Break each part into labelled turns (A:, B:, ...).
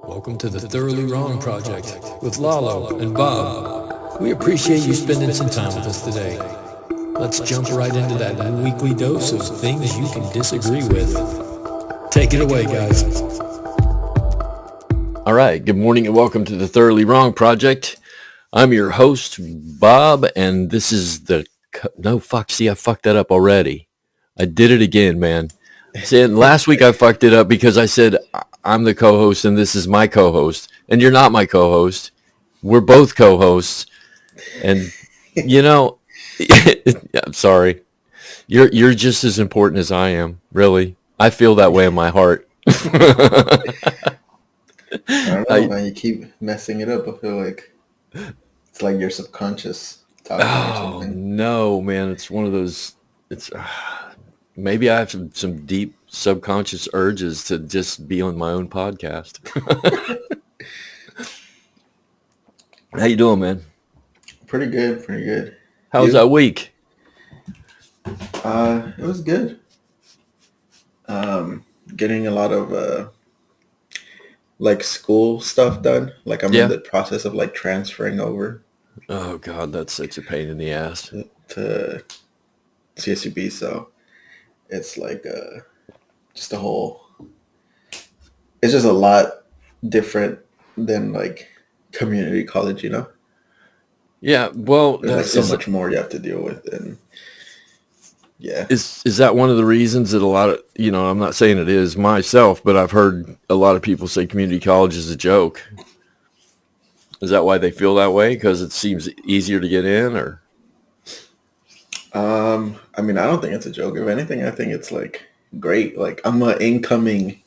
A: Welcome to the Thoroughly Wrong Project with Lalo and Bob. We appreciate you spending some time with us today. Let's jump right into that weekly dose of things you can disagree with. Take it away, guys.
B: All right. Good morning and welcome to the Thoroughly Wrong Project. I'm your host, Bob, and this is the... No, fuck. See, I fucked that up already. I did it again, man. See, last week I fucked it up because I said I'm the co-host and this is my co-host, and you're not my co-host. We're both co-hosts, and I'm sorry. You're just as important as I am. Really, I feel that way in my heart.
C: I don't know, man. You keep messing it up. I feel like it's like your subconscious talking or something.
B: No, man. It's one of those. It's maybe I have some deep subconscious urges to just be on my own podcast. How you doing, man?
C: Pretty good, pretty good.
B: How was that week?
C: It was good. Getting a lot of like school stuff done. Like I'm in the process of like transferring over.
B: Oh God, that's such a pain in the ass.
C: To CSUB, so it's like just a whole. It's just a lot different than like community college, you know.
B: Yeah, well,
C: there's like so much more you have to deal with, and yeah.
B: Is that one of the reasons that a lot of, I'm not saying it is myself, but I've heard a lot of people say community college is a joke. Is that why they feel that way? Because it seems easier to get in, or?
C: I mean, I don't think it's a joke. If anything, I think it's like great. Like I'm an incoming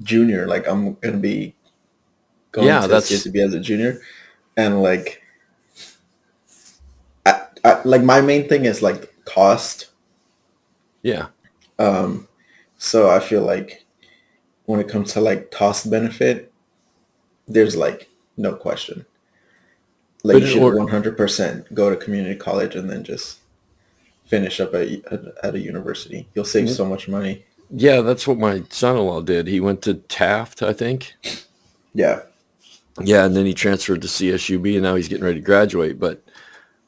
C: junior. Like I'm gonna be going to CSUB as a junior, and like, I like my main thing is like cost.
B: Yeah.
C: So I feel like when it comes to like cost benefit, there's like no question. Like you should 100% go to community college and then just finish up at a university. You'll save so much money.
B: Yeah, that's what my son-in-law did. He went to Taft, I think.
C: Yeah.
B: Yeah, and then he transferred to CSUB, and now he's getting ready to graduate. But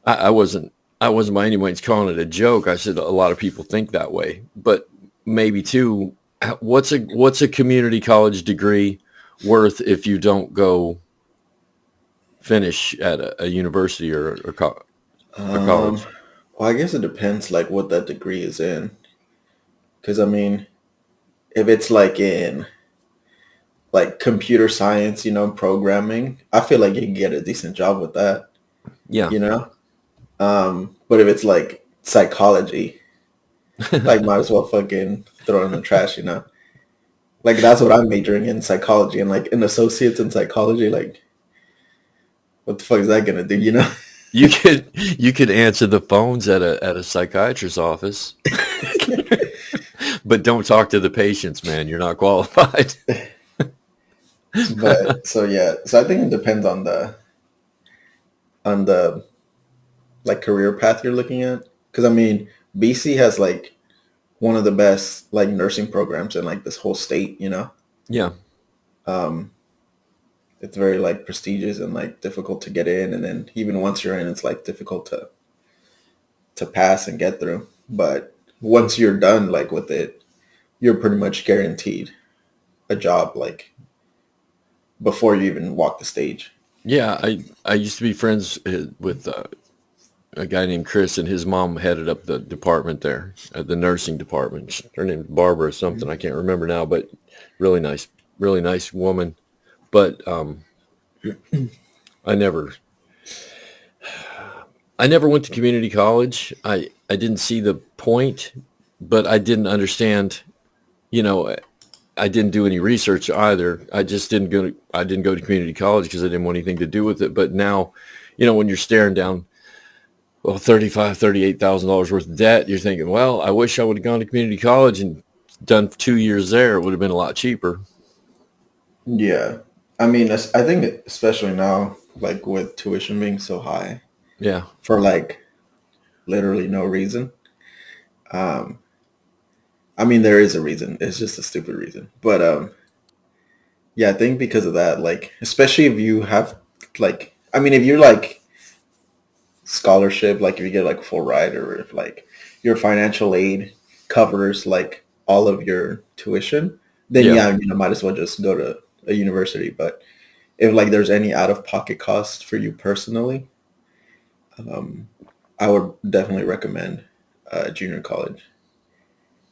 B: I wasn't by any means calling it a joke. I said a lot of people think that way. But maybe too, what's a community college degree worth if you don't go finish at a university or college?
C: Well, I guess it depends like what that degree is in. Because I mean, if it's like in like computer science, programming, I feel like you can get a decent job with that.
B: Yeah.
C: But if it's like psychology, like might as well fucking throw it in the trash, Like that's what I'm majoring in, psychology, and like an associate's in psychology, like what the fuck is that gonna do,
B: You could answer the phones at a psychiatrist's office. But don't talk to the patients, man. You're not qualified.
C: But so I think it depends on the like career path you're looking at. Because I mean, BC has like one of the best like nursing programs in like this whole state,
B: Yeah.
C: It's very like prestigious and like difficult to get in, and then even once you're in, it's like difficult to pass and get through. But once you're done like with it, you're pretty much guaranteed a job like before you even walk the stage.
B: Yeah, I used to be friends with a guy named Chris, and his mom headed up the department there, the nursing department. Her name is Barbara or something. I can't remember now, but really nice woman. But I never went to community college. I didn't see the point, but I didn't understand, I didn't do any research either. I just didn't go to community college because I didn't want anything to do with it. But now, when you're staring down, well, $38,000 worth of debt, you're thinking, well, I wish I would have gone to community college and done 2 years there. It would have been a lot cheaper.
C: Yeah. I mean, I think especially now, like with tuition being so high.
B: Yeah.
C: For like literally no reason. I mean, there is a reason. It's just a stupid reason. But Yeah, I think because of that, like, especially if you have, like, I mean, if you're like scholarship, like if you get like full ride, or if like your financial aid covers like all of your tuition, then
B: Yeah.
C: yeah, might as well just go to a university. But if like there's any out of pocket costs for you personally, um, I would definitely recommend junior college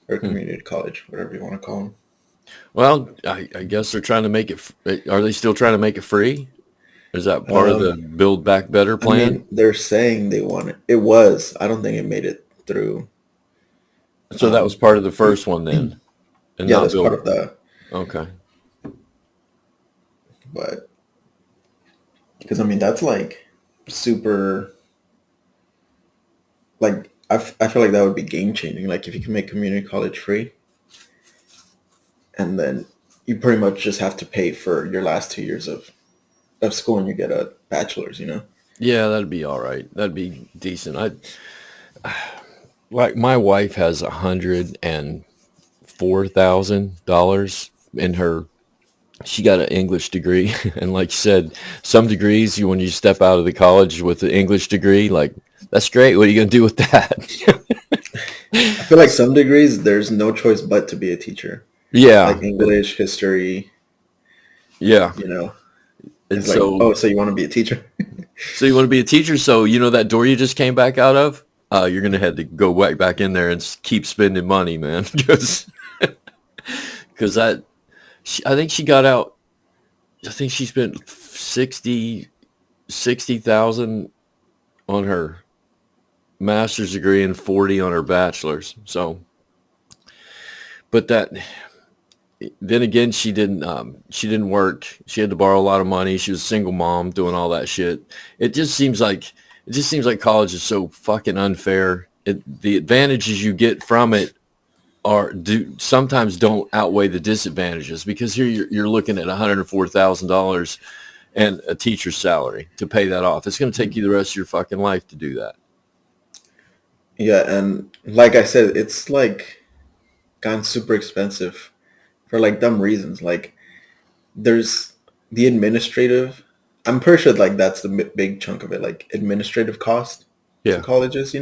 C: or
B: Hmm.
C: community college, whatever you want to call them.
B: Well, I guess they're trying to make it. Are they still trying to make it free? Is that part of the
C: Um,
B: Build Back Better
C: I
B: plan?
C: mean, they're saying they want it. It was. I don't think it made it through.
B: So that was
C: Um,
B: part of the first one then, and
C: yeah,
B: not
C: that's part
B: Build.
C: of the.
B: Okay.
C: But because I mean, that's like super. Like I feel like that would be game changing. Like if you can make community college free, and then you pretty much just have to pay for your last 2 years of school, and you get a bachelor's.
B: Yeah, that'd be all right. That'd be decent. I like my wife has $104,000 in her. She got an English degree, and like you said, some degrees you when you step out of the college with the English degree, like that's great. What are you gonna do with that?
C: I feel like some degrees there's no choice but to be a teacher.
B: Yeah,
C: Like English, history,
B: yeah.
C: you know.
B: And
C: It's like,
B: so,
C: oh, so you want to be a teacher?
B: so you want to be a teacher? So you know that door you just came back out of? You're gonna have to go right back in there and keep spending money, man, because I think she got out. I think she spent 60,000 on her master's degree and 40 on her bachelor's. So, but that then again, she didn't work. She had to borrow a lot of money. She was a single mom doing all that shit. It just seems like college is so fucking unfair. The advantages you get from it sometimes don't outweigh the disadvantages, because here you're looking at $104,000 and a teacher's salary to pay that off. It's going to take you the rest of your fucking life to do that.
C: Yeah, and like I said, it's like gotten super expensive for like dumb reasons. Like there's the administrative. I'm pretty sure like that's the big chunk of it, like administrative cost to
B: Yeah.
C: colleges.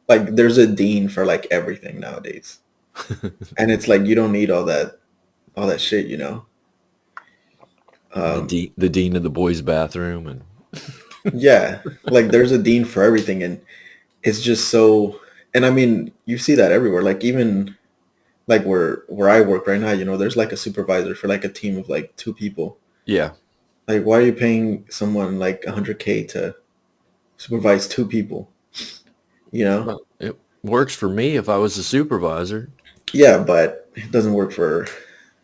C: Like there's a dean for like everything nowadays, and it's like you don't need all that shit.
B: The
C: Um,
B: dean of the boys' bathroom and
C: yeah, like there's a dean for everything, and it's just so. And I mean, you see that everywhere. Like even like where I work right now, there's like a supervisor for like a team of like two people.
B: yeah.
C: Like, why are you paying someone like 100K to supervise two people? You know?
B: Well, it works for me if I was a supervisor.
C: Yeah, but it doesn't work for,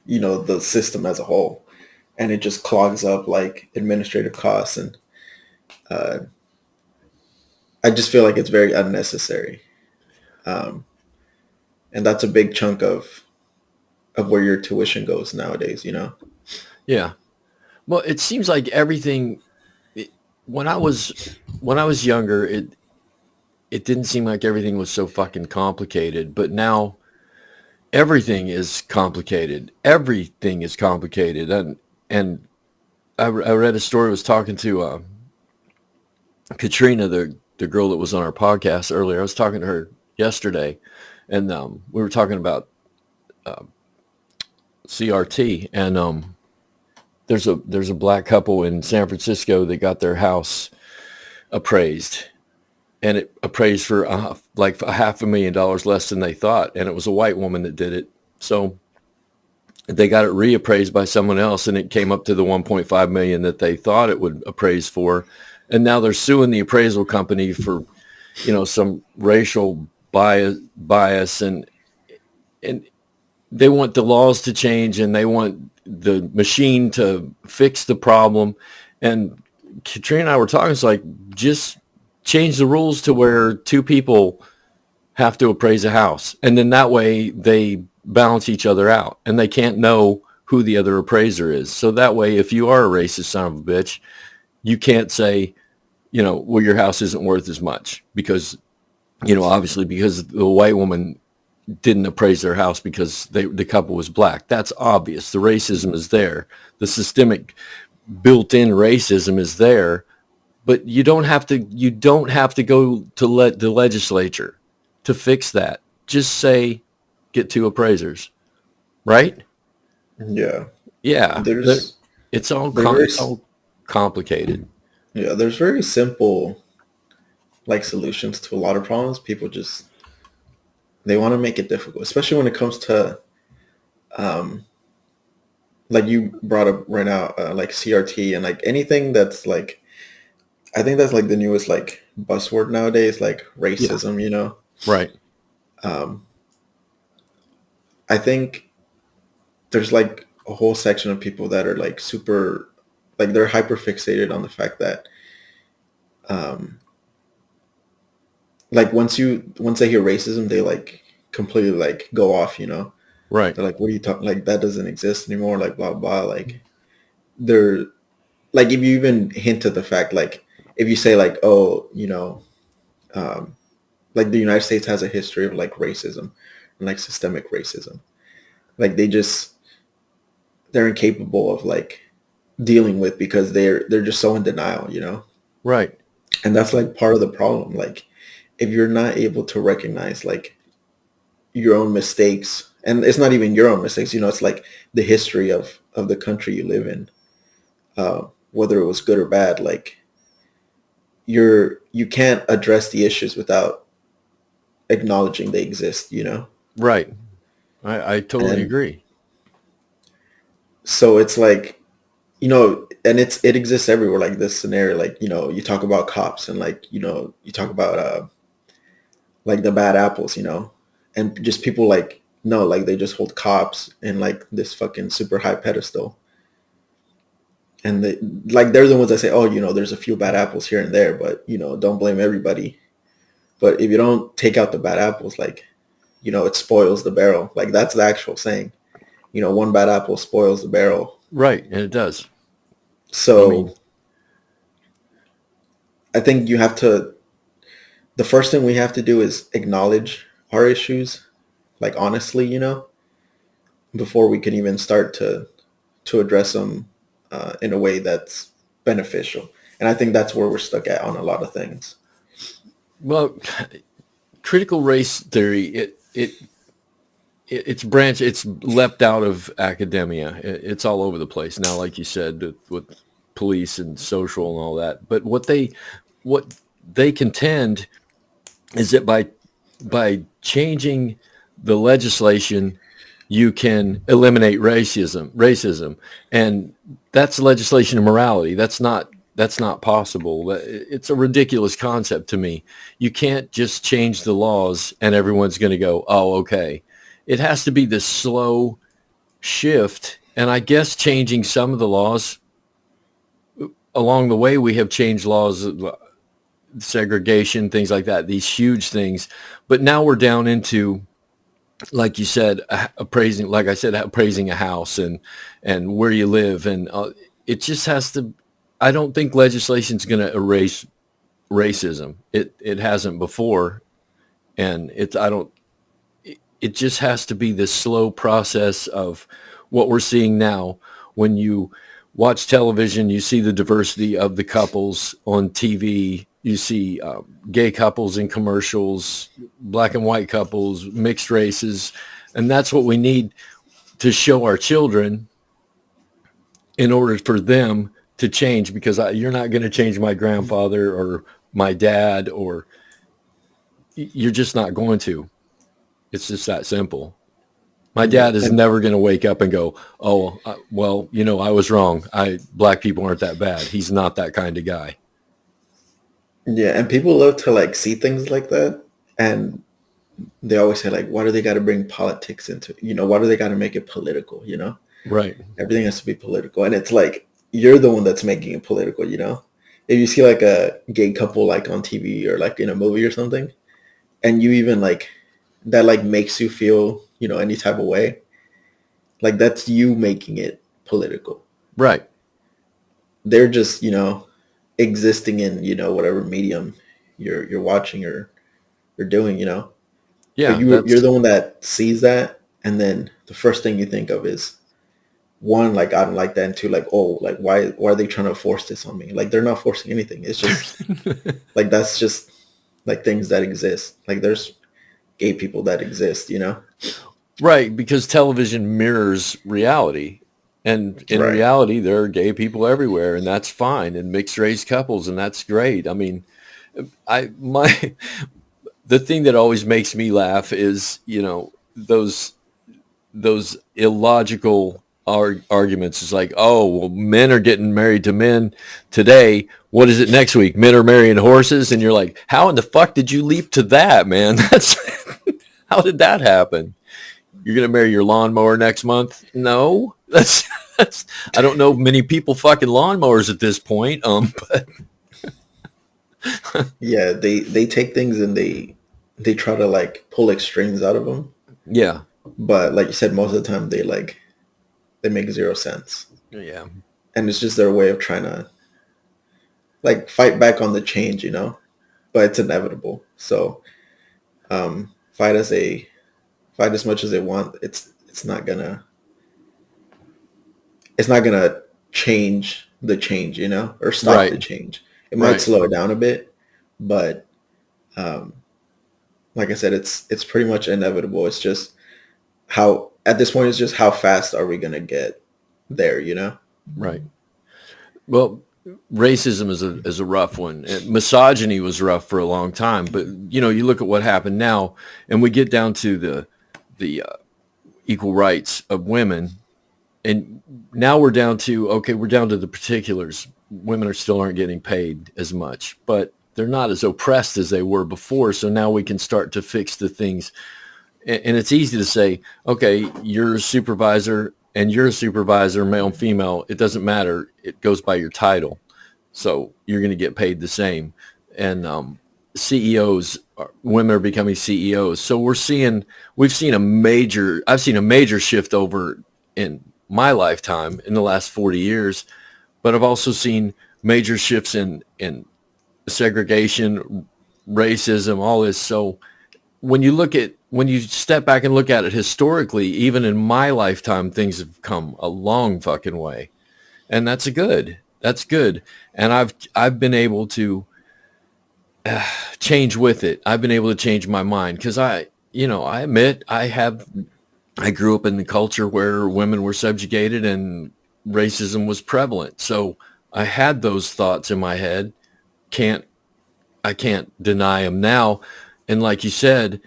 C: the system as a whole. And it just clogs up like administrative costs. And uh, I just feel like it's very unnecessary. Um, and that's a big chunk of where your tuition goes nowadays.
B: Yeah. Well, it seems like everything when I was younger, it didn't seem like everything was so fucking complicated, but now everything is complicated. Everything is complicated. And I read a story. I was talking to Katrina, the girl that was on our podcast earlier. I was talking to her yesterday, and we were talking about CRT, and there's a black couple in San Francisco that got their house appraised, and it appraised for like $500,000 less than they thought, and it was a white woman that did it. So they got it reappraised by someone else, and it came up to the 1.5 million that they thought it would appraise for, and now they're suing the appraisal company for some racial bias, and they want the laws to change, and they want the machine to fix the problem. And Katrina and I were talking, it's like, just change the rules to where two people have to appraise a house. And then that way they balance each other out, and they can't know who the other appraiser is. So that way, if you are a racist son of a bitch, you can't say, well, your house isn't worth as much because, obviously because the white woman didn't appraise their house because the couple was black. That's obvious. The racism is there. The systemic built-in racism is there, but you don't have to go to the legislature to fix that. Just say get two appraisers, right?
C: Yeah.
B: Yeah.
C: There's
B: It's all
C: there's very
B: it's all complicated.
C: yeah, there's very simple like solutions to a lot of problems. People just they want to make it difficult, especially when it comes to um like you brought up right now, like CRT and like anything that's like I think that's like the newest like buzzword nowadays, like
B: Yeah.
C: racism.
B: Right.
C: Um, I think there's like a whole section of people that are like super, like they're hyper fixated on the fact that, um, like once they hear racism, they like completely like go off.
B: Right.
C: They're like, what are you talking? Like that doesn't exist anymore. Like blah blah. Like they're like if you even hint at the fact, like if you say like, oh, um, like the United States has a history of like racism and like systemic racism. Like they're incapable of like dealing with because they're just so in denial.
B: Right.
C: And that's like part of the problem. Like if you're not able to recognize like your own mistakes, and it's not even your own mistakes, it's like the history of the country you live in, whether it was good or bad, like you can't address the issues without acknowledging they exist.
B: Right. I totally
C: And
B: agree.
C: so it's like, and it exists everywhere, like this scenario, like, you talk about cops and like, you talk about like the bad apples, and just people like, no, like they just hold cops in like this fucking super high pedestal. And they're the ones that say, oh, there's a few bad apples here and there, but, don't blame everybody. But if you don't take out the bad apples, like, it spoils the barrel. Like that's the actual saying. One bad apple spoils the barrel.
B: Right. And it does. I mean,
C: So I think the first thing we have to do is acknowledge our issues, like honestly, before we can even start to address them in a way that's beneficial. And I think that's where we're stuck at on a lot of things.
B: well, critical race theory, it's branched, it's leapt out of academia. It's all over the place now, like you said, with police and social and all that. But what they contend is that by changing the legislation, you can eliminate racism, and that's legislation of morality. That's not possible. It's a ridiculous concept to me. You can't just change the laws and everyone's going to go, oh, okay. It has to be this slow shift. And I guess changing some of the laws along the way, we have changed laws, segregation, things like that, these huge things. But now we're down into, like you said, appraising, like I said, appraising a house and where you live. And it just has to, I don't think legislation is going to erase racism. It hasn't before. And it just has to be this slow process of what we're seeing now. When you watch television, you see the diversity of the couples on TV. You see gay couples in commercials, black and white couples, mixed races. And that's what we need to show our children in order for them to change, because you're not going to change my grandfather or my dad, or you're just not going to. It's just that simple. My
C: Yeah.
B: dad is
C: And
B: never going to wake up and go, oh, well, I was wrong. Black people aren't that bad. He's not that kind of guy.
C: yeah, and people love to like see things like that. And they always say like, why do they got to bring politics into it? Why do they got to make it political?
B: Right.
C: Everything has to be political. And it's like, you're the one that's making it political. If you see like a gay couple like on TV or like in a movie or something, and you even like, that like makes you feel, any type of way, like that's you making it political.
B: Right.
C: They're just, existing in, whatever medium you're watching or doing. But
B: Yeah,
C: you're the one that sees that, and then the first thing you think of is, one, like, I don't like that, and two, like, oh, like, why are they trying to force this on me? Like, they're not forcing anything. It's just like, that's just like things that exist. Like, there's gay people that exist, you know?
B: right, because television mirrors reality. And in
C: Right.
B: reality, there are gay people everywhere, and that's fine, and mixed race couples, and that's great. I mean, I my the thing that always makes me laugh is, those illogical arguments. Is like, oh, well, men are getting married to men today. What is it next week? Men are marrying horses, and you're like, how in the fuck did you leap to that, man? That's how did that happen? You're gonna marry your lawnmower next month? No, that's. I don't know many people fucking lawnmowers at this point. But
C: Yeah, they take things and they try to like pull extremes out of them.
B: yeah,
C: But like you said, most of the time they make zero sense.
B: yeah,
C: And it's just their way of trying to like fight back on the change, you know? But it's inevitable. So fight as much as they want. It's not gonna change the change, you know, or stop the
B: right,
C: change. It might
B: right.
C: slow it down a bit, but um, like I said, it's pretty much inevitable. It's just how at this point it's just how fast are we gonna get there, you know?
B: Right. Well, racism is a rough one. And misogyny was rough for a long time, but you look at what happened now, and we get down to the equal rights of women, and now we're down to the particulars. Women aren't getting paid as much, but they're not as oppressed as they were before. So now we can start to fix the things. And it's easy to say, okay, you're a supervisor and you're a supervisor, male and female. It doesn't matter. It goes by your title. So you're going to get paid the same. And CEOs, women are becoming CEOs. So I've seen a major shift over in my lifetime in the last 40 years, but I've also seen major shifts in segregation, racism, all this. So when you step back and look at it historically, even in my lifetime, things have come a long fucking way, and that's good. That's good. And I've been able to change with it. I've been able to change my mind because I admit I grew up in the culture where women were subjugated and racism was prevalent. So I had those thoughts in my head. I can't deny them now. And like you said,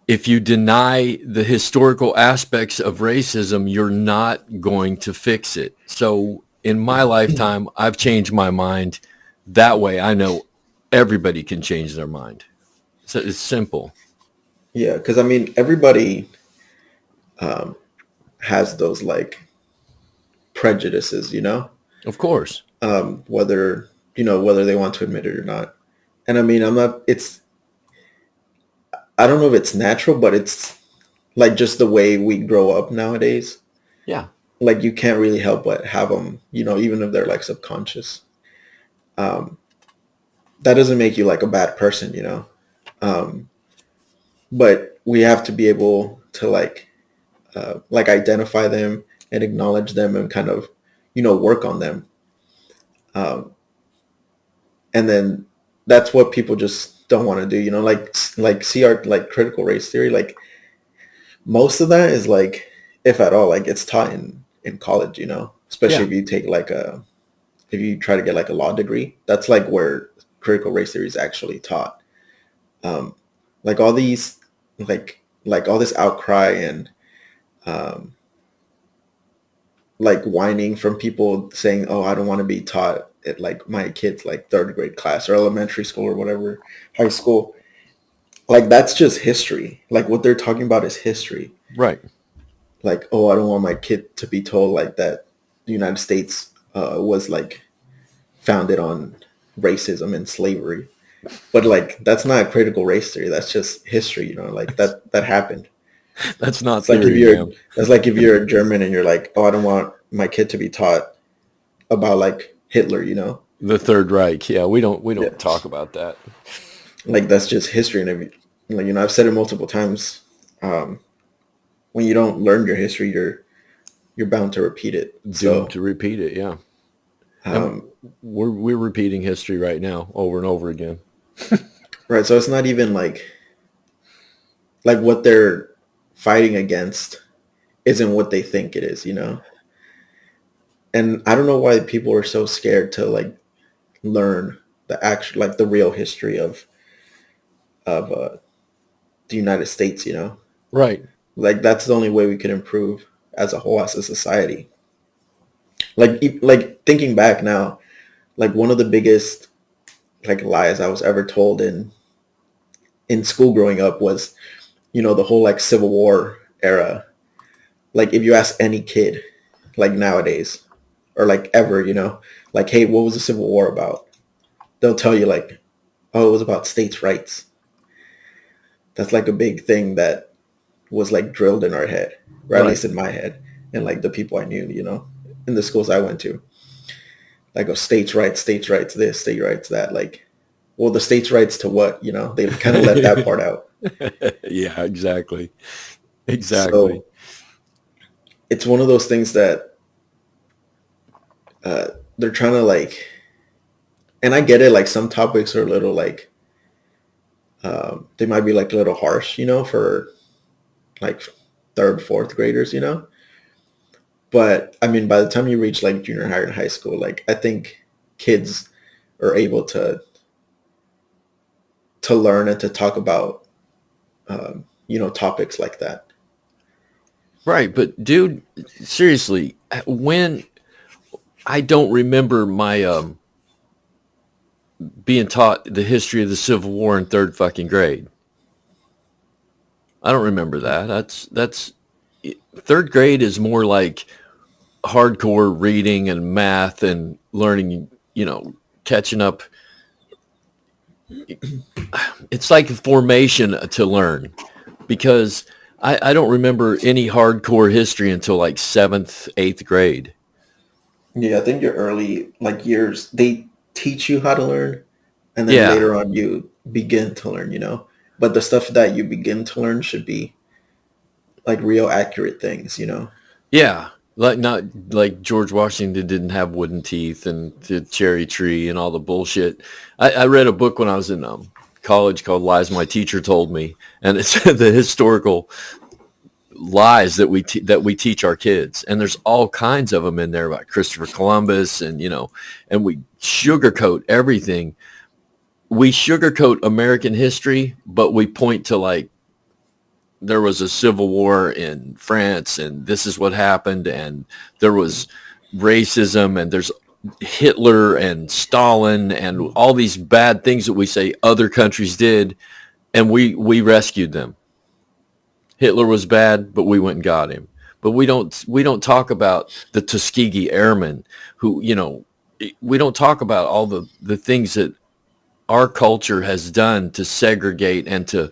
B: if you deny the historical aspects of racism, you're not going to fix it. So in my lifetime, I've changed my mind. That way I know everybody can change their mind. So it's simple.
C: Yeah, because I mean everybody has those like prejudices, you know,
B: Of course.
C: whether they want to admit it or not. And I mean, I don't know if it's natural, but it's like just the way we grow up nowadays.
B: Yeah.
C: Like you can't really help but have them, even if they're like subconscious. That doesn't make you like a bad person, you know. But we have to be able to like identify them and acknowledge them and kind of, work on them. And then that's what people just don't want to do, like see our like critical race theory. Like most of that is like, if at all, like it's taught in college, especially
B: Yeah.
C: if you take if you try to get like a law degree, that's like where critical race theory is actually taught. Like all these, like all this outcry and like whining from people saying, oh, I don't want to be taught at like my kid's like third grade class or elementary school or whatever, high school. Like that's just history. Like what they're talking about is history.
B: Right.
C: Like, oh, I don't want my kid to be told like that the United States was like founded on racism and slavery. But like that's not critical race theory. That's just history, like that happened.
B: That's not
C: It's like if
B: theory,
C: you're
B: man.
C: that's like if you're a German and you're like, oh, I don't want my kid to be taught about like Hitler.
B: The Third Reich. Yeah, we don't
C: Yeah.
B: talk about that.
C: Like that's just history. And if I've said it multiple times. When you don't learn your history, you're bound to repeat it.
B: Doomed to repeat it. Yeah. And
C: Um,
B: we're repeating history right now over and over again.
C: right. So it's not even like what they're fighting against isn't what they think it is, And I don't know why people are so scared to like learn the actual, like the real history of the United States.
B: Right.
C: Like that's the only way we can improve as a whole, as a society. Like thinking back now, like one of the biggest like lies I was ever told in school growing up was, the whole like Civil War era. Like if you ask any kid, like nowadays, or like ever, like, hey, what was the Civil War about? They'll tell you like, oh, it was about states' rights. That's like a big thing that was like drilled in our head, or at
B: Right.
C: least in my head, and like the people I knew, in the schools I went to. Like, oh, states' rights this, state rights that. Like, well, the states' rights to what? They kind of left that part out.
B: Yeah, exactly. Exactly.
C: So it's one of those things that they're trying to like, and I get it. Like some topics are a little like, they might be like a little harsh, for like third, fourth graders, But I mean, by the time you reach like junior high and high school, like I think kids are able to learn and to talk about, topics like that.
B: Right. But dude, seriously, when I don't remember my being taught the history of the Civil War in third fucking grade. I don't remember that. That's third grade is more like hardcore reading and math and learning, catching up. It's like a formation to learn because I don't remember any hardcore history until like seventh, eighth grade.
C: Yeah, I think your early like years, they teach you how to learn, and then
B: Yeah.
C: later on you begin to learn, But the stuff that you begin to learn should be like real accurate things.
B: Yeah. Like not like George Washington didn't have wooden teeth and the cherry tree and all the bullshit. I read a book when I was in college called Lies My Teacher Told Me, and it's the historical lies that we teach our kids, and there's all kinds of them in there about Christopher Columbus, and and we sugarcoat everything. We sugarcoat American history, but we point to like there was a civil war in France and this is what happened, and there was racism, and there's Hitler and Stalin and all these bad things that we say other countries did, and we rescued them. Hitler was bad, but we went and got him. But we don't talk about the Tuskegee Airmen who, we don't talk about all the things that our culture has done to segregate and to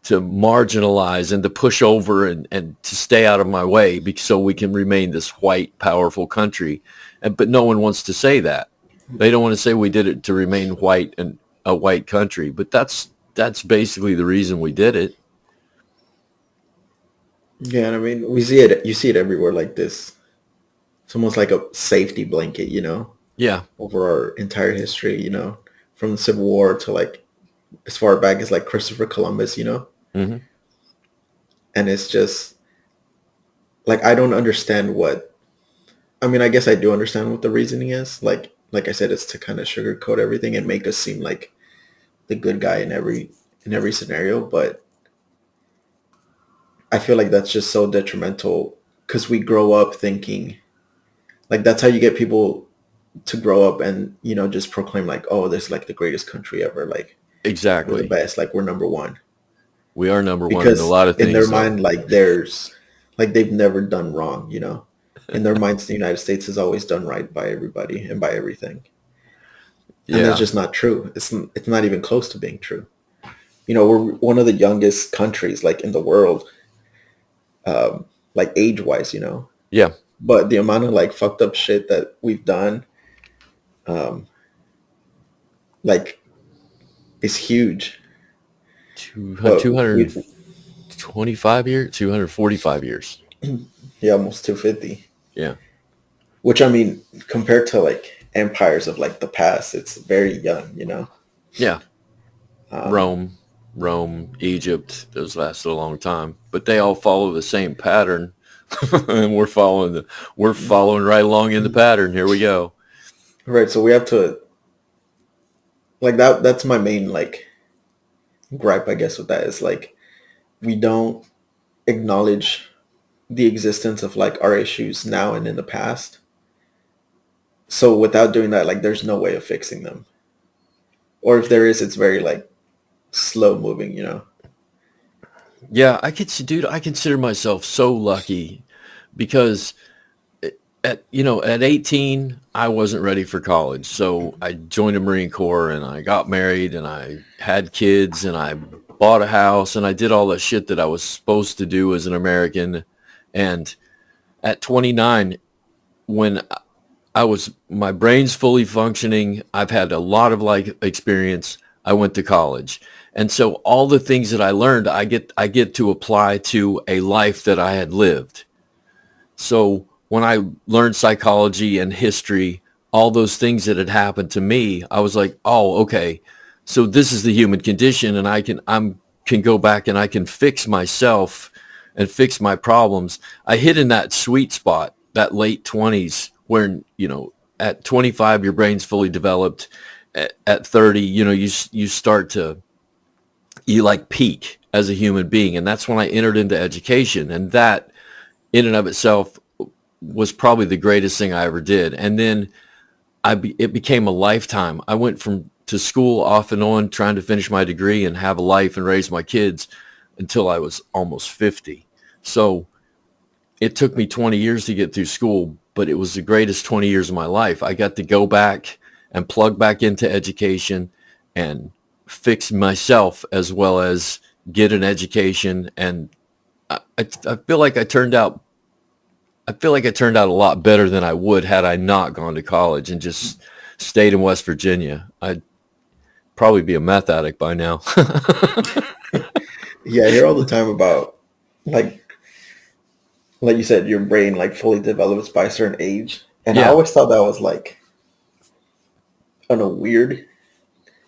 B: marginalize and to push over and to stay out of my way so we can remain this white, powerful country. But no one wants to say that. They don't want to say we did it to remain white and a white country. But that's basically the reason we did it.
C: Yeah, and I mean, you see it everywhere like this. It's almost like a safety blanket,
B: Yeah.
C: over our entire history, from the Civil War to like as far back as like Christopher Columbus.
B: Hmm.
C: And it's just like I don't understand I mean, I guess I do understand what the reasoning is. Like I said, it's to kind of sugarcoat everything and make us seem like the good guy in every scenario, but I feel like that's just so detrimental because we grow up thinking like that's how you get people to grow up and just proclaim like, oh, this is like the greatest country ever, like we're the
B: Exactly.
C: best, like we're number one,
B: We are number one in a
C: because
B: lot of
C: in their
B: things, though.
C: mind like they've never done wrong. In their minds the United States has always done right by everybody and by everything, and that's
B: Yeah.
C: just not true. It's not even close to being true. We're one of the youngest countries like in the world, like age wise.
B: Yeah.
C: But the amount of like fucked up shit that we've done, like, is huge.
B: 200,
C: But we,
B: 225 years, 245 years.
C: yeah, almost 250.
B: Yeah.
C: Which I mean, compared to like empires of like the past, it's very young, you know.
B: Yeah.
C: Um,
B: Rome, Egypt, those lasted a long time, but they all follow the same pattern. And we're following right along in the pattern. Here we go.
C: right. So we have to like that. That's my main like gripe, I guess, with that is like we don't acknowledge the existence of like our issues now and in the past. So without doing that, like there's no way of fixing them. Or if there is, it's very like slow moving, you know.
B: Yeah, dude, I consider myself so lucky because at 18, I wasn't ready for college. So I joined the Marine Corps and I got married and I had kids and I bought a house and I did all the shit that I was supposed to do as an American. And at 29, when my brain's fully functioning, I've had a lot of life experience, I went to college. And so all the things that I learned, I get to apply to a life that I had lived. So when I learned psychology and history, all those things that had happened to me, I was like, oh, okay. So this is the human condition and I can go back and I can fix myself and fix my problems. I hit in that sweet spot, that late 20s where, at 25, your brain's fully developed. At 30, you start to, you like peak as a human being. And that's when I entered into education. And that in and of itself was probably the greatest thing I ever did. And then it became a lifetime. I went to school off and on trying to finish my degree and have a life and raise my kids until I was almost 50. So it took me 20 years to get through school, but it was the greatest 20 years of my life. I got to go back and plug back into education and fix myself as well as get an education. And I feel like I turned out a lot better than I would had I not gone to college and just stayed in West Virginia. I'd probably be a meth addict by now.
C: Yeah, I hear all the time about like you said, your brain like fully develops by a certain age. And I
B: Yeah.
C: always thought that was like, I don't know, weird,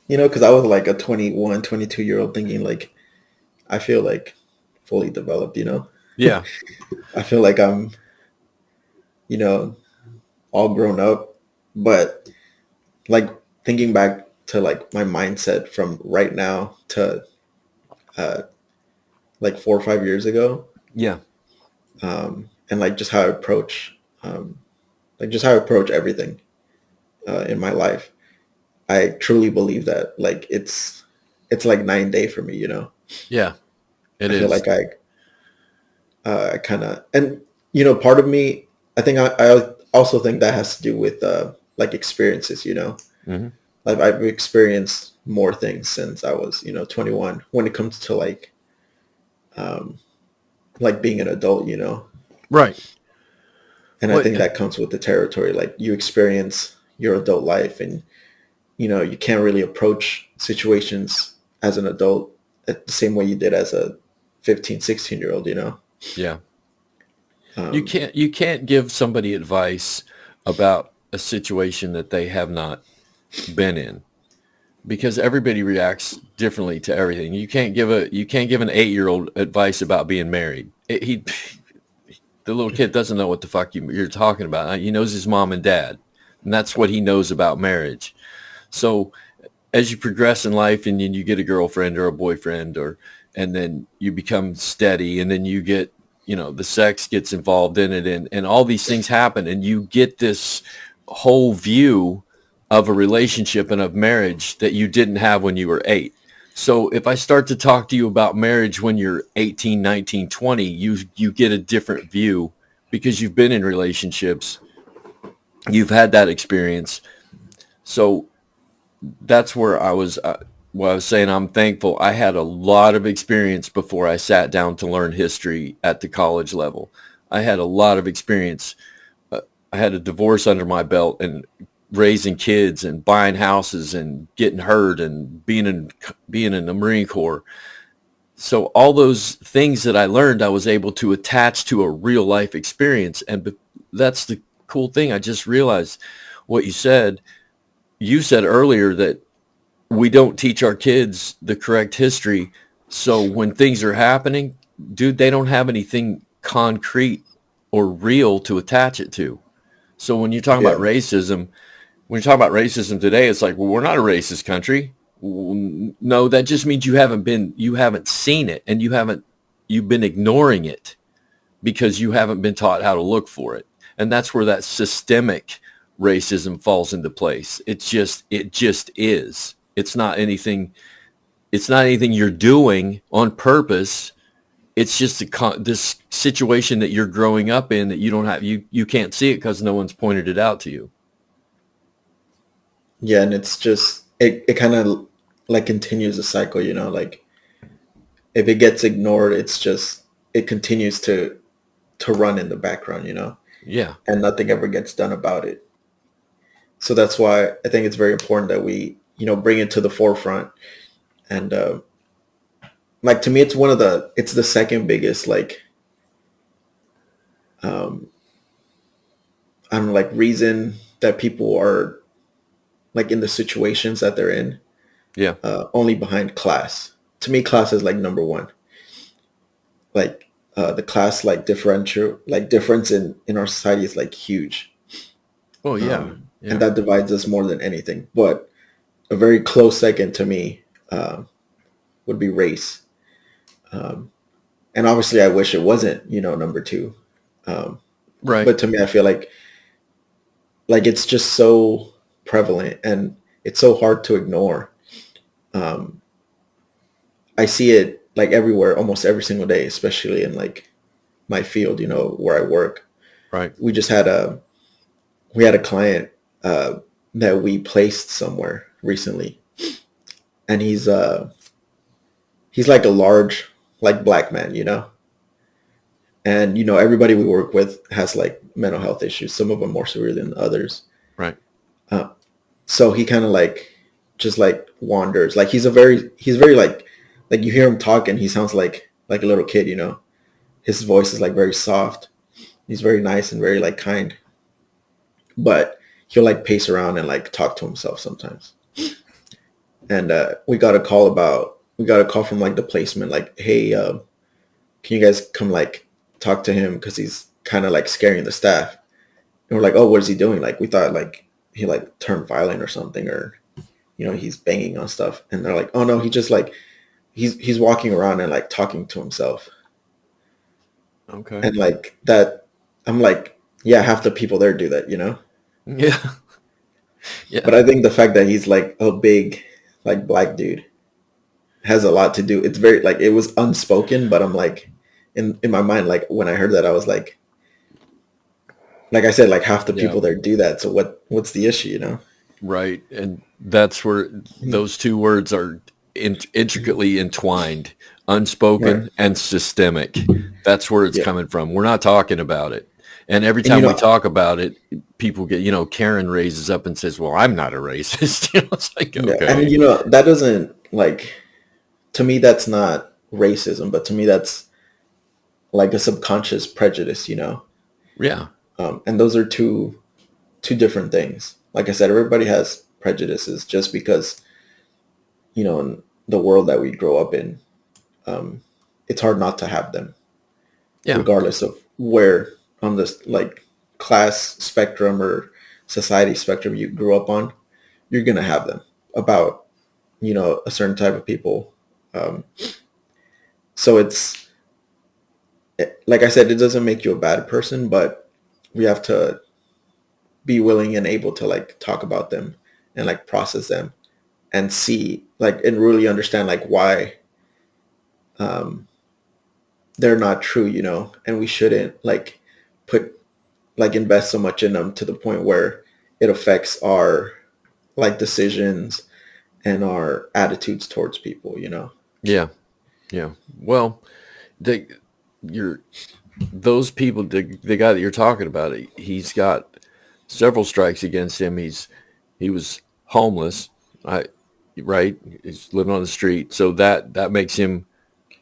C: because I was like a 21, 22-year-old thinking like, I feel like fully developed.
B: Yeah.
C: I feel like I'm, all grown up. But like thinking back to like my mindset from right now to like 4 or 5 years ago,
B: Yeah.
C: and like just how I approach, everything in my life. I truly believe that like it's like night and day for me.
B: Yeah. It
C: I
B: is.
C: feel like I kind of, and part of me, I think I also think that has to do with like experiences.
B: Mhm.
C: Like I've experienced more things since I was 21 when it comes to like being an adult.
B: Right.
C: And I
B: Well,
C: think that comes with the territory. Like you experience your adult life and, you can't really approach situations as an adult at the same way you did as a 15, 16-year-old.
B: yeah.
C: Um,
B: You can't give somebody advice about a situation that they have not been in because everybody reacts differently to everything. You can't give an 8-year-old advice about being married. The little kid doesn't know what the fuck you're talking about. He knows his mom and dad, and that's what he knows about marriage. So as you progress in life and then you get a girlfriend or a boyfriend and then you become steady and then you get, the sex gets involved in it and all these things happen and you get this whole view of a relationship and of marriage that you didn't have when you were 8. So if I start to talk to you about marriage when you're 18, 19, 20, you get a different view because you've been in relationships. You've had that experience. So that's where I was saying I'm thankful. I had a lot of experience before I sat down to learn history at the college level. I had a lot of experience. I had a divorce under my belt and raising kids and buying houses and getting hurt and being in the Marine Corps. So all those things that I learned, I was able to attach to a real life experience. And that's the cool thing. I just realized what you said. You said earlier that we don't teach our kids the correct history. So when things are happening, dude, they don't have anything concrete or real to attach it to. So when you're talking
C: Yeah.
B: about racism, when you talk about racism today, it's like, well, we're not a racist country. No, that just means you haven't seen it, and you've been ignoring it because you haven't been taught how to look for it. And that's where that systemic racism falls into place. It just is. It's not anything you're doing on purpose. It's just this situation that you're growing up in that you don't have, you can't see it because no one's pointed it out to you.
C: Yeah, and it's just it kind of like continues the cycle, you know, like if it gets ignored, it continues to run in the background, you know,
B: Yeah.
C: and nothing ever gets done about it. So that's why I think it's very important that we, you know, bring it to the forefront. And like to me, it's the second biggest like I don't know, like reason that people are like in the situations that they're in.
B: Yeah.
C: Only behind class. To me, class is like number one. Like the class like difference in our society is like huge.
B: Oh yeah. Yeah.
C: And that divides us more than anything. But a very close second to me would be race. And obviously, I wish it wasn't, you know, number two.
B: Right.
C: But to me, I feel like it's just so prevalent and it's so hard to ignore. I see it like everywhere, almost every single day, especially in like my field, you know, where I work.
B: Right.
C: We just had a client that we placed somewhere recently, and he's like a large like black man, you know, and you know everybody we work with has like mental health issues. Some of them more severe than others.
B: Right.
C: So he kind of like just like wanders. Like he's very like you hear him talk and he sounds like a little kid, you know. His voice is like very soft. He's very nice and very like kind. But he'll like pace around and like talk to himself sometimes. And we got a call from like the placement, like, hey, can you guys come like talk to him because he's kind of like scaring the staff. And we're like, oh, what is he doing? Like we thought like he like turned violent or something, or you know, he's banging on stuff. And they're like, oh no, he just like he's walking around and like talking to himself.
B: Okay.
C: And like that, I'm like, yeah, half the people there do that, you know?
B: Yeah. Yeah.
C: But I think the fact that he's like a big like black dude has a lot to do. It's very like it was unspoken, but I'm like in my mind, like when I heard that, I was like I said, like half the people there do that. So what's the issue, you know?
B: Right. And that's where those two words are intricately entwined, unspoken and systemic. That's where it's coming from. We're not talking about it. And every time we talk about it, people get, you know, Karen raises up and says, well, I'm not a racist. You know, it's like, okay.
C: Yeah. And, you know, that doesn't like, to me, that's not racism, but to me, that's like a subconscious prejudice, you know?
B: Yeah.
C: And those are two different things. Like I said, everybody has prejudices just because, you know, in the world that we grow up in, it's hard not to have them. Yeah. Regardless of where on this like class spectrum or society spectrum you grew up on, you're going to have them about, you know, a certain type of people. So it's, like I said, it doesn't make you a bad person, but we have to be willing and able to like talk about them and like process them and see like and really understand like why they're not true, you know, and we shouldn't like invest so much in them to the point where it affects our like decisions and our attitudes towards people, you know?
B: Yeah. Yeah. Well, those people, the guy that you're talking about, he's got several strikes against him. He was homeless, right? He's living on the street. So that makes him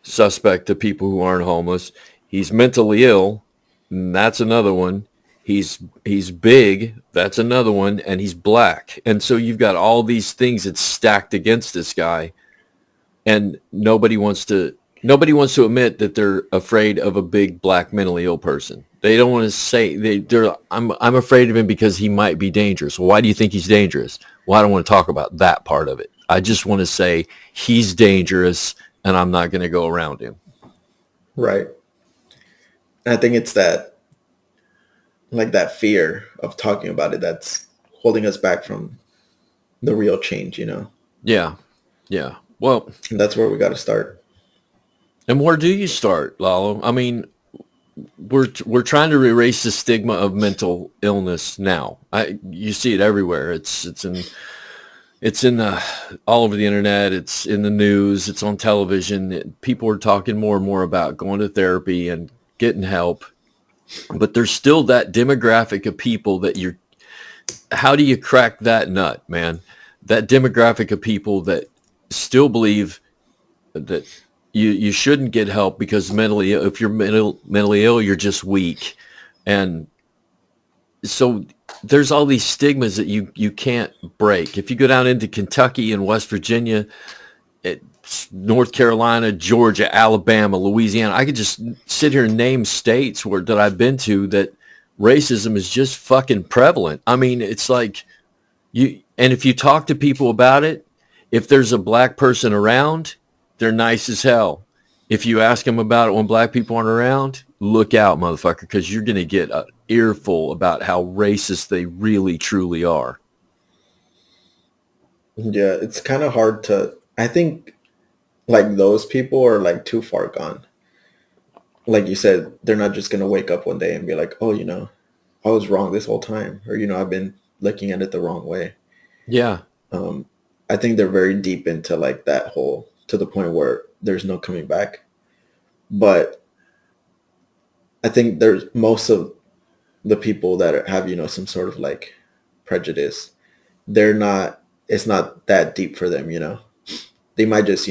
B: suspect to people who aren't homeless. He's mentally ill, and that's another one. He's big, that's another one, and he's black. And so you've got all these things that's stacked against this guy, and nobody wants to admit that they're afraid of a big black mentally ill person. They don't want to say I'm afraid of him because he might be dangerous. Well, why do you think he's dangerous? Well, I don't want to talk about that part of it. I just want to say he's dangerous and I'm not going to go around him.
C: Right. And I think it's that fear of talking about it that's holding us back from the real change,
B: Yeah. Yeah. Well,
C: And that's where we got to start.
B: and where do you start, Lalo? I mean, we're trying to erase the stigma of mental illness now. You see it everywhere. It's in all over the internet. It's in the news. It's on television. People are talking more and more about going to therapy and getting help. But there's still that demographic of people that how do you crack that nut, man? That demographic of people that still believe that you shouldn't get help because if you're mentally ill, you're just weak. And so there's all these stigmas that you can't break. If you go down into Kentucky and West Virginia, North Carolina, Georgia, Alabama, Louisiana, I could just sit here and name states that I've been to that racism is just fucking prevalent. I mean, it's like and if you talk to people about it, if there's a black person around, they're nice as hell. If you ask them about it when black people aren't around, look out, motherfucker, because you're going to get an earful about how racist they really, truly are.
C: Yeah, it's kind of hard I think those people are too far gone. Like you said, they're not just going to wake up one day and be like, oh, I was wrong this whole time. Or, I've been looking at it the wrong way.
B: Yeah.
C: I think they're very deep into that whole, to the point where there's no coming back. But I think there's most of the people that have, some sort of prejudice. It's not that deep for them, They might just,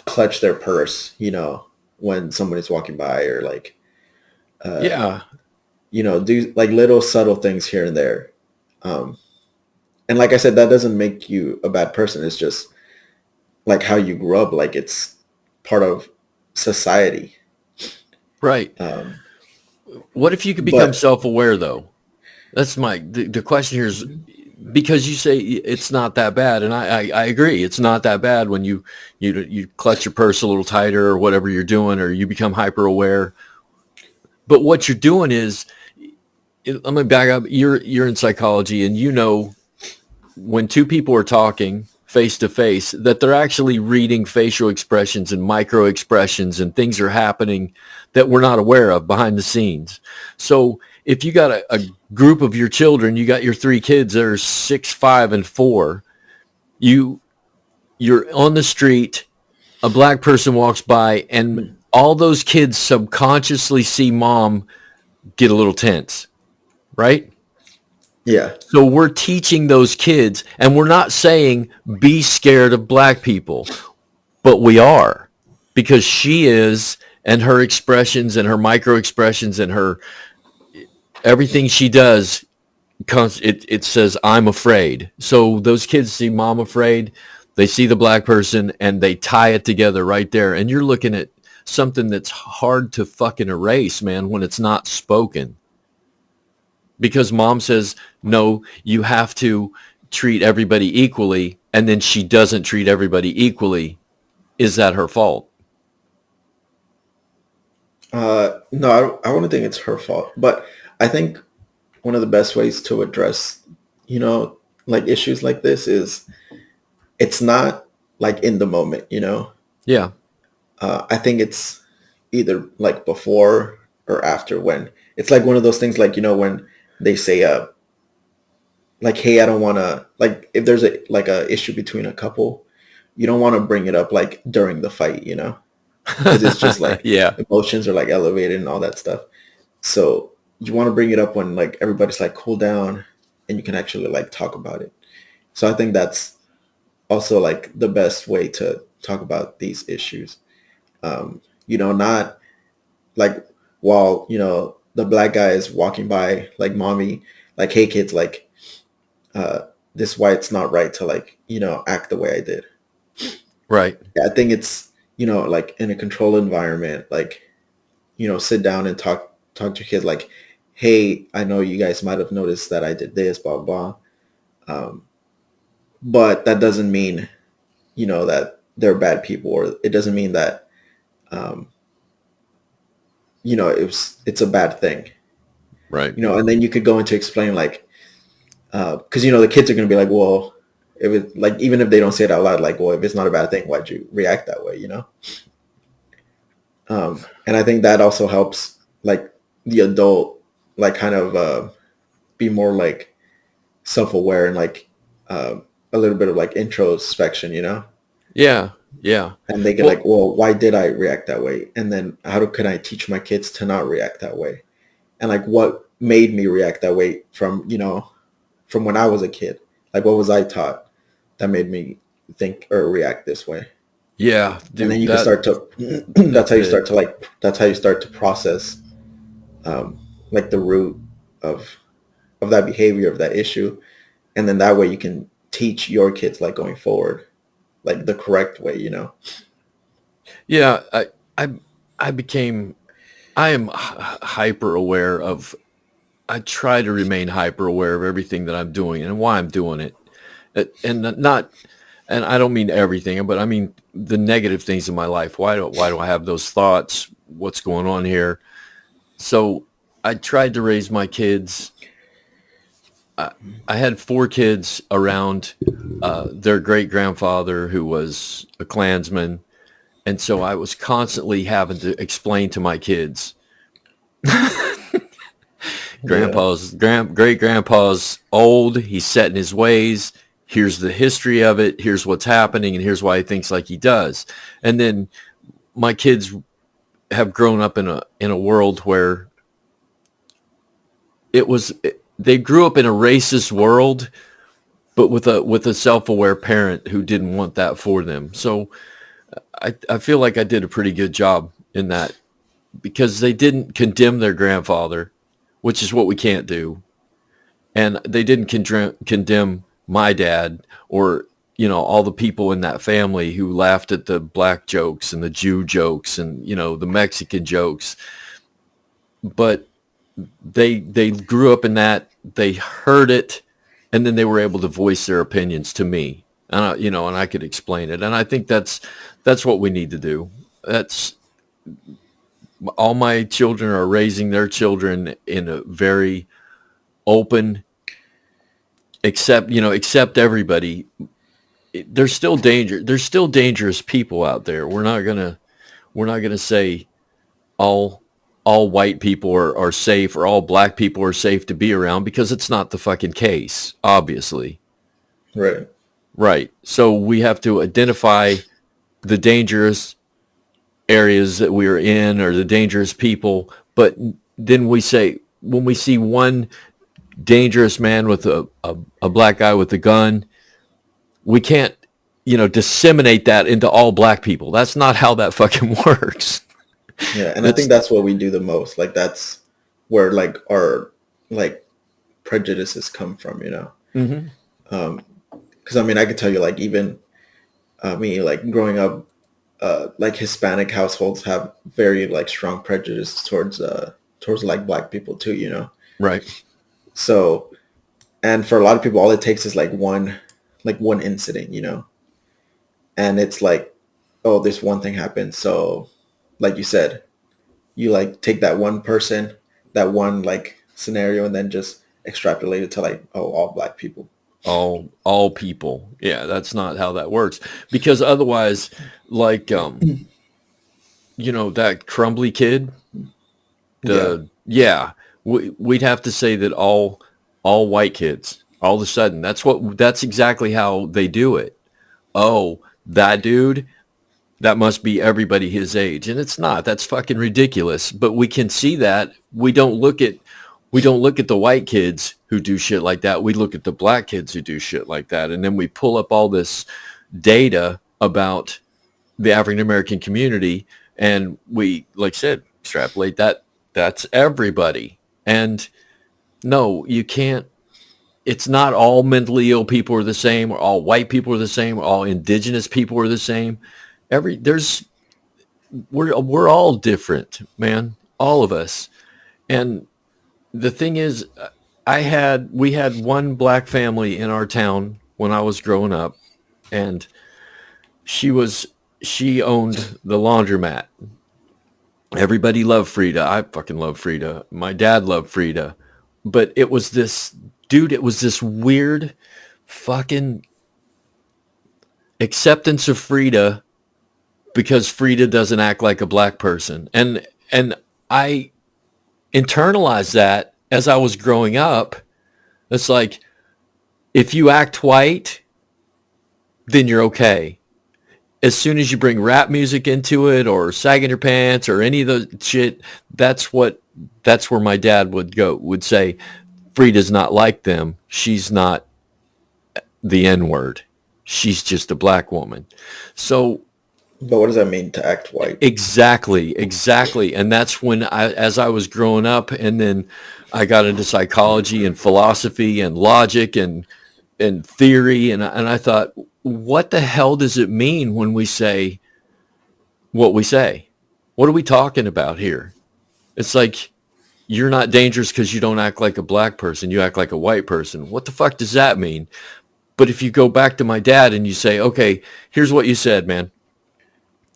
C: clutch their purse, when somebody's walking by or
B: Yeah.
C: do little subtle things here and there. And like I said, that doesn't make you a bad person. It's just how you grew up. It's part of society.
B: Right. What if you could become self-aware, though? That's the question here is, because you say it's not that bad, and I agree, it's not that bad when you clutch your purse a little tighter or whatever you're doing, or you become hyper-aware. But what you're doing is, let me back up. You're in psychology, and when two people are talking face to face, that they're actually reading facial expressions and micro expressions, and things are happening that we're not aware of behind the scenes. So if you got a group of your children, you got your 3 kids that are 6, 5, and 4, you're on the street, a black person walks by, and all those kids subconsciously see mom get a little tense, right?
C: Yeah.
B: So we're teaching those kids, and we're not saying be scared of black people, but we are, because she is, and her expressions and her micro expressions and her everything she does, it says, I'm afraid. So those kids see mom afraid, they see the black person, and they tie it together right there. And you're looking at something that's hard to fucking erase, man, when it's not spoken. Because mom says, no, you have to treat everybody equally, and then she doesn't treat everybody equally. Is that her fault?
C: No, I wouldn't think it's her fault. But I think one of the best ways to address, issues like this is it's not in the moment,
B: Yeah.
C: I think it's either before or after, when it's one of those things when they say, hey, I don't want to, if there's a issue between a couple, you don't want to bring it up during the fight, because it's just
B: Yeah.
C: emotions are elevated and all that stuff. So you want to bring it up when everybody's cool down and you can actually talk about it. So I think that's also the best way to talk about these issues. Not like while, the black guy is walking by, like mommy, like, hey kids, like, this is why it's not right to, like, act the way I did.
B: Right.
C: I think it's, like in a controlled environment, like, sit down and talk to your kids like, hey, I know you guys might have noticed that I did this, blah, blah. But that doesn't mean, that they're bad people, or it doesn't mean that, it's a bad thing.
B: Right.
C: And then you could go into explain like, because, the kids are going to be like, well, if it, like, even if they don't say it out loud, like, well, if it's not a bad thing, why'd you react that way, And I think that also helps, like, the adult, like, kind of be more, like, self-aware and, like, a little bit of, like, introspection,
B: Yeah. Yeah.
C: And they get like, well, why did I react that way? And then can I teach my kids to not react that way? And, like, what made me react that way from when I was a kid? Like, what was I taught that made me think or react this way?
B: Yeah. Dude,
C: and then you can start to, that's how you start to process, like, the root of that behavior, of that issue. And then that way you can teach your kids, like, going forward, like, the correct way,
B: Yeah. I am hyper aware of, I try to remain hyper aware of everything that I'm doing and why I'm doing it. And I don't mean everything, but I mean the negative things in my life. Why do I have those thoughts? What's going on here? So I tried to raise my kids. I had 4 kids around their great grandfather, who was a Klansman. And so I was constantly having to explain to my kids, great grandpa's old. He's set in his ways. Here's the history of it. Here's what's happening. And here's why he thinks like he does. And then my kids have grown up in a world where they grew up in a racist world, but with a self-aware parent who didn't want that for them. So I feel like I did a pretty good job in that, because they didn't condemn their grandfather, which is what we can't do. And they didn't condemn my dad, or, all the people in that family who laughed at the black jokes and the Jew jokes and, the Mexican jokes. But they grew up in that, they heard it, and then they were able to voice their opinions to me. And and I could explain it. And I think that's what we need to do. That's all. My children are raising their children in a very open, accept everybody. There's still danger. There's still dangerous people out there. We're not gonna say all white people are safe, or all black people are safe to be around, because it's not the fucking case, obviously. Right. So we have to identify the dangerous areas that we are in, or the dangerous people. But then we say, when we see one dangerous man with a black guy with a gun, we can't, disseminate that into all black people. That's not how that fucking works.
C: Yeah. And I think that's what we do the most. Like, that's where, like, our, like, prejudices come from,
B: Mm-hmm.
C: Because, I mean, I could tell you, like, even me, like, growing up, like, Hispanic households have very, like, strong prejudice towards like, black people too,
B: Right.
C: So, and for a lot of people, all it takes is like one incident, and it's like, oh, this one thing happened. So, like you said, you, like, take that one person, that one, like, scenario, and then just extrapolate it to, like, oh, all black people.
B: All people. Yeah, that's not how that works. Because otherwise, like, that Crumbly kid, we'd have to say that all white kids, all of a sudden, that's exactly how they do it. Oh, that dude, that must be everybody his age. And it's not. That's fucking ridiculous. But we can see that. We don't look at the white kids who do shit like that. We look at the black kids who do shit like that. And then we pull up all this data about the African American community, And we, like I said, extrapolate that. That's everybody. And no, you can't. It's not all mentally ill people are the same, or all white people are the same, or all indigenous people are the same. We're all different, man. All of us. And the thing is, we had one black family in our town when I was growing up, and she owned the laundromat. Everybody loved Frida. I fucking love Frida. My dad loved Frida. But it was this weird fucking acceptance of Frida because Frida doesn't act like a black person. And I internalized that as I was growing up. It's like, if you act white, then you're okay. As soon as you bring rap music into it, or sagging your pants, or any of the shit, that's where my dad would say, Frida's not like them. She's not the N-word. She's just a black woman. So,
C: but what does that mean to act white?
B: Exactly. And that's when as I was growing up, and then I got into psychology and philosophy and logic and theory, and I thought, what the hell does it mean when we say what we say? What are we talking about here? It's like, you're not dangerous because you don't act like a black person. You act like a white person. What the fuck does that mean? But if you go back to my dad and you say, okay, here's what you said, man.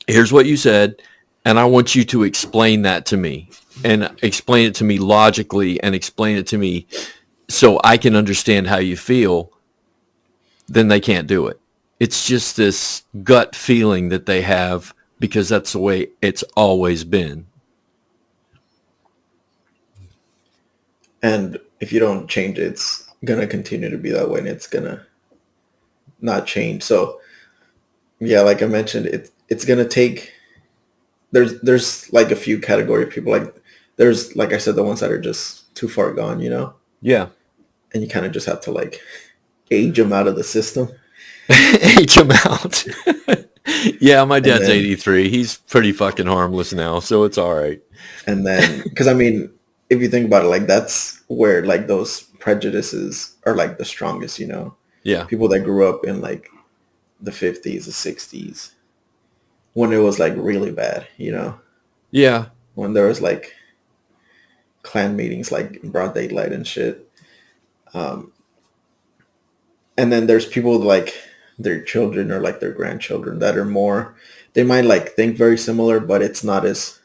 B: Here's what you said, and I want you to explain that to me, and explain it to me logically, and explain it to me so I can understand how you feel, then they can't do it. It's just this gut feeling that they have because that's the way it's always been.
C: And if you don't change it, it's going to continue to be that way, and it's going to not change. So, yeah, like I mentioned, it's going to take, there's like a few category of people. Like, there's, like I said, the ones that are just too far gone, you know?
B: Yeah.
C: And you kind of just have to, like, age them out of the system.
B: Age them out. Yeah, my dad's 83. He's pretty fucking harmless now, so it's all right.
C: And then, because, I mean, if you think about it, like, that's where, like, those prejudices are, like, the strongest, you know?
B: Yeah.
C: People that grew up in, like, the 50s, the 60s, when it was, like, really bad, you know?
B: Yeah.
C: When there was, like, Klan meetings, like, in broad daylight and shit. And then there's people, like, their children or, like, their grandchildren that are more, they might, like, think very similar, but it's not as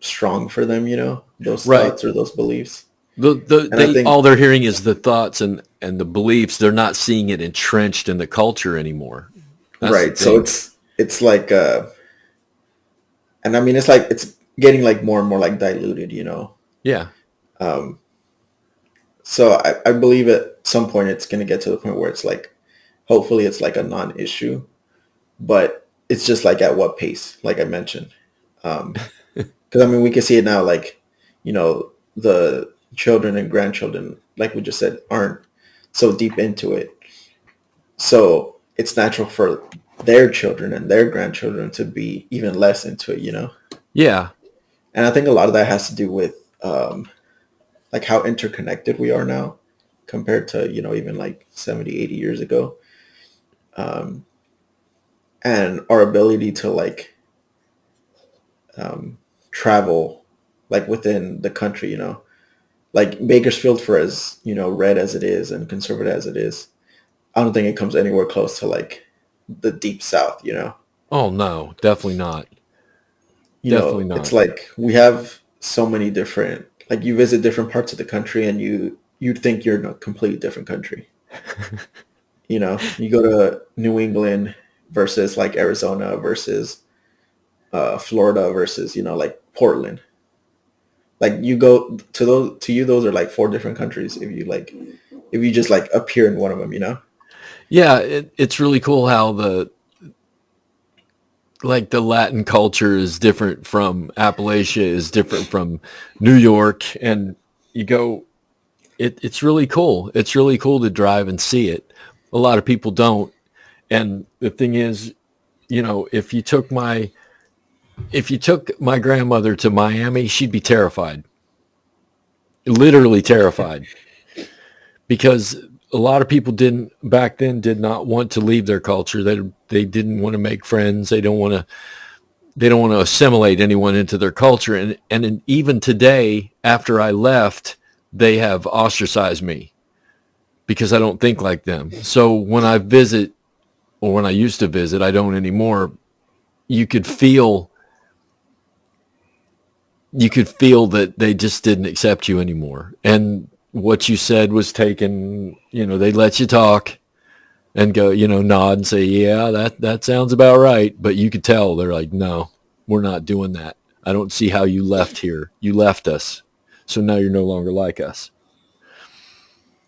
C: strong for them, you know, those thoughts or those beliefs.
B: All they're hearing is the thoughts and the beliefs. They're not seeing it entrenched in the culture anymore. That's
C: right. So it's like, and I mean, it's like, it's getting like more and more like diluted, you know?
B: Yeah.
C: So I believe at some point it's going to get to the point where it's like, hopefully it's like a non-issue, but it's just like at what pace, like I mentioned. Because I mean, we can see it now, like, you know, the children and grandchildren, like we just said, aren't so deep into it. So it's natural for their children and their grandchildren to be even less into it, you know?
B: Yeah.
C: And I think a lot of that has to do with like how interconnected we are now compared to, you know, even like 70, 80 years ago. And our ability to like travel like within the country, you know, like Bakersfield, for as, you know, red as it is and conservative as it is, I don't think it comes anywhere close to like the deep South, you know?
B: Oh no, definitely not.
C: Definitely not. It's like we have so many different, like you visit different parts of the country and you'd think you're in a completely different country. You know, you go to New England versus like Arizona versus Florida versus, you know, like Portland. Like you go to those are like 4 different countries if you just like appear in one of them, you know?
B: Yeah, it's really cool how the Latin culture is different from Appalachia, is different from New York, and you go, it's really cool. It's really cool to drive and see it. A lot of people don't. And the thing is, you know, if you took my if you took my grandmother to Miami, she'd be terrified, literally terrified, because a lot of people back then did not want to leave their culture. They didn't want to make friends. They don't want to assimilate anyone into their culture. And even today, after I left, they have ostracized me because I don't think like them. So when I visit, or when I used to visit, I don't anymore. You could feel that they just didn't accept you anymore. And what you said was taken, they let you talk and go, nod and say, yeah, that sounds about right. But you could tell they're like, no, we're not doing that. I don't see how you left here. You left us. So now you're no longer like us.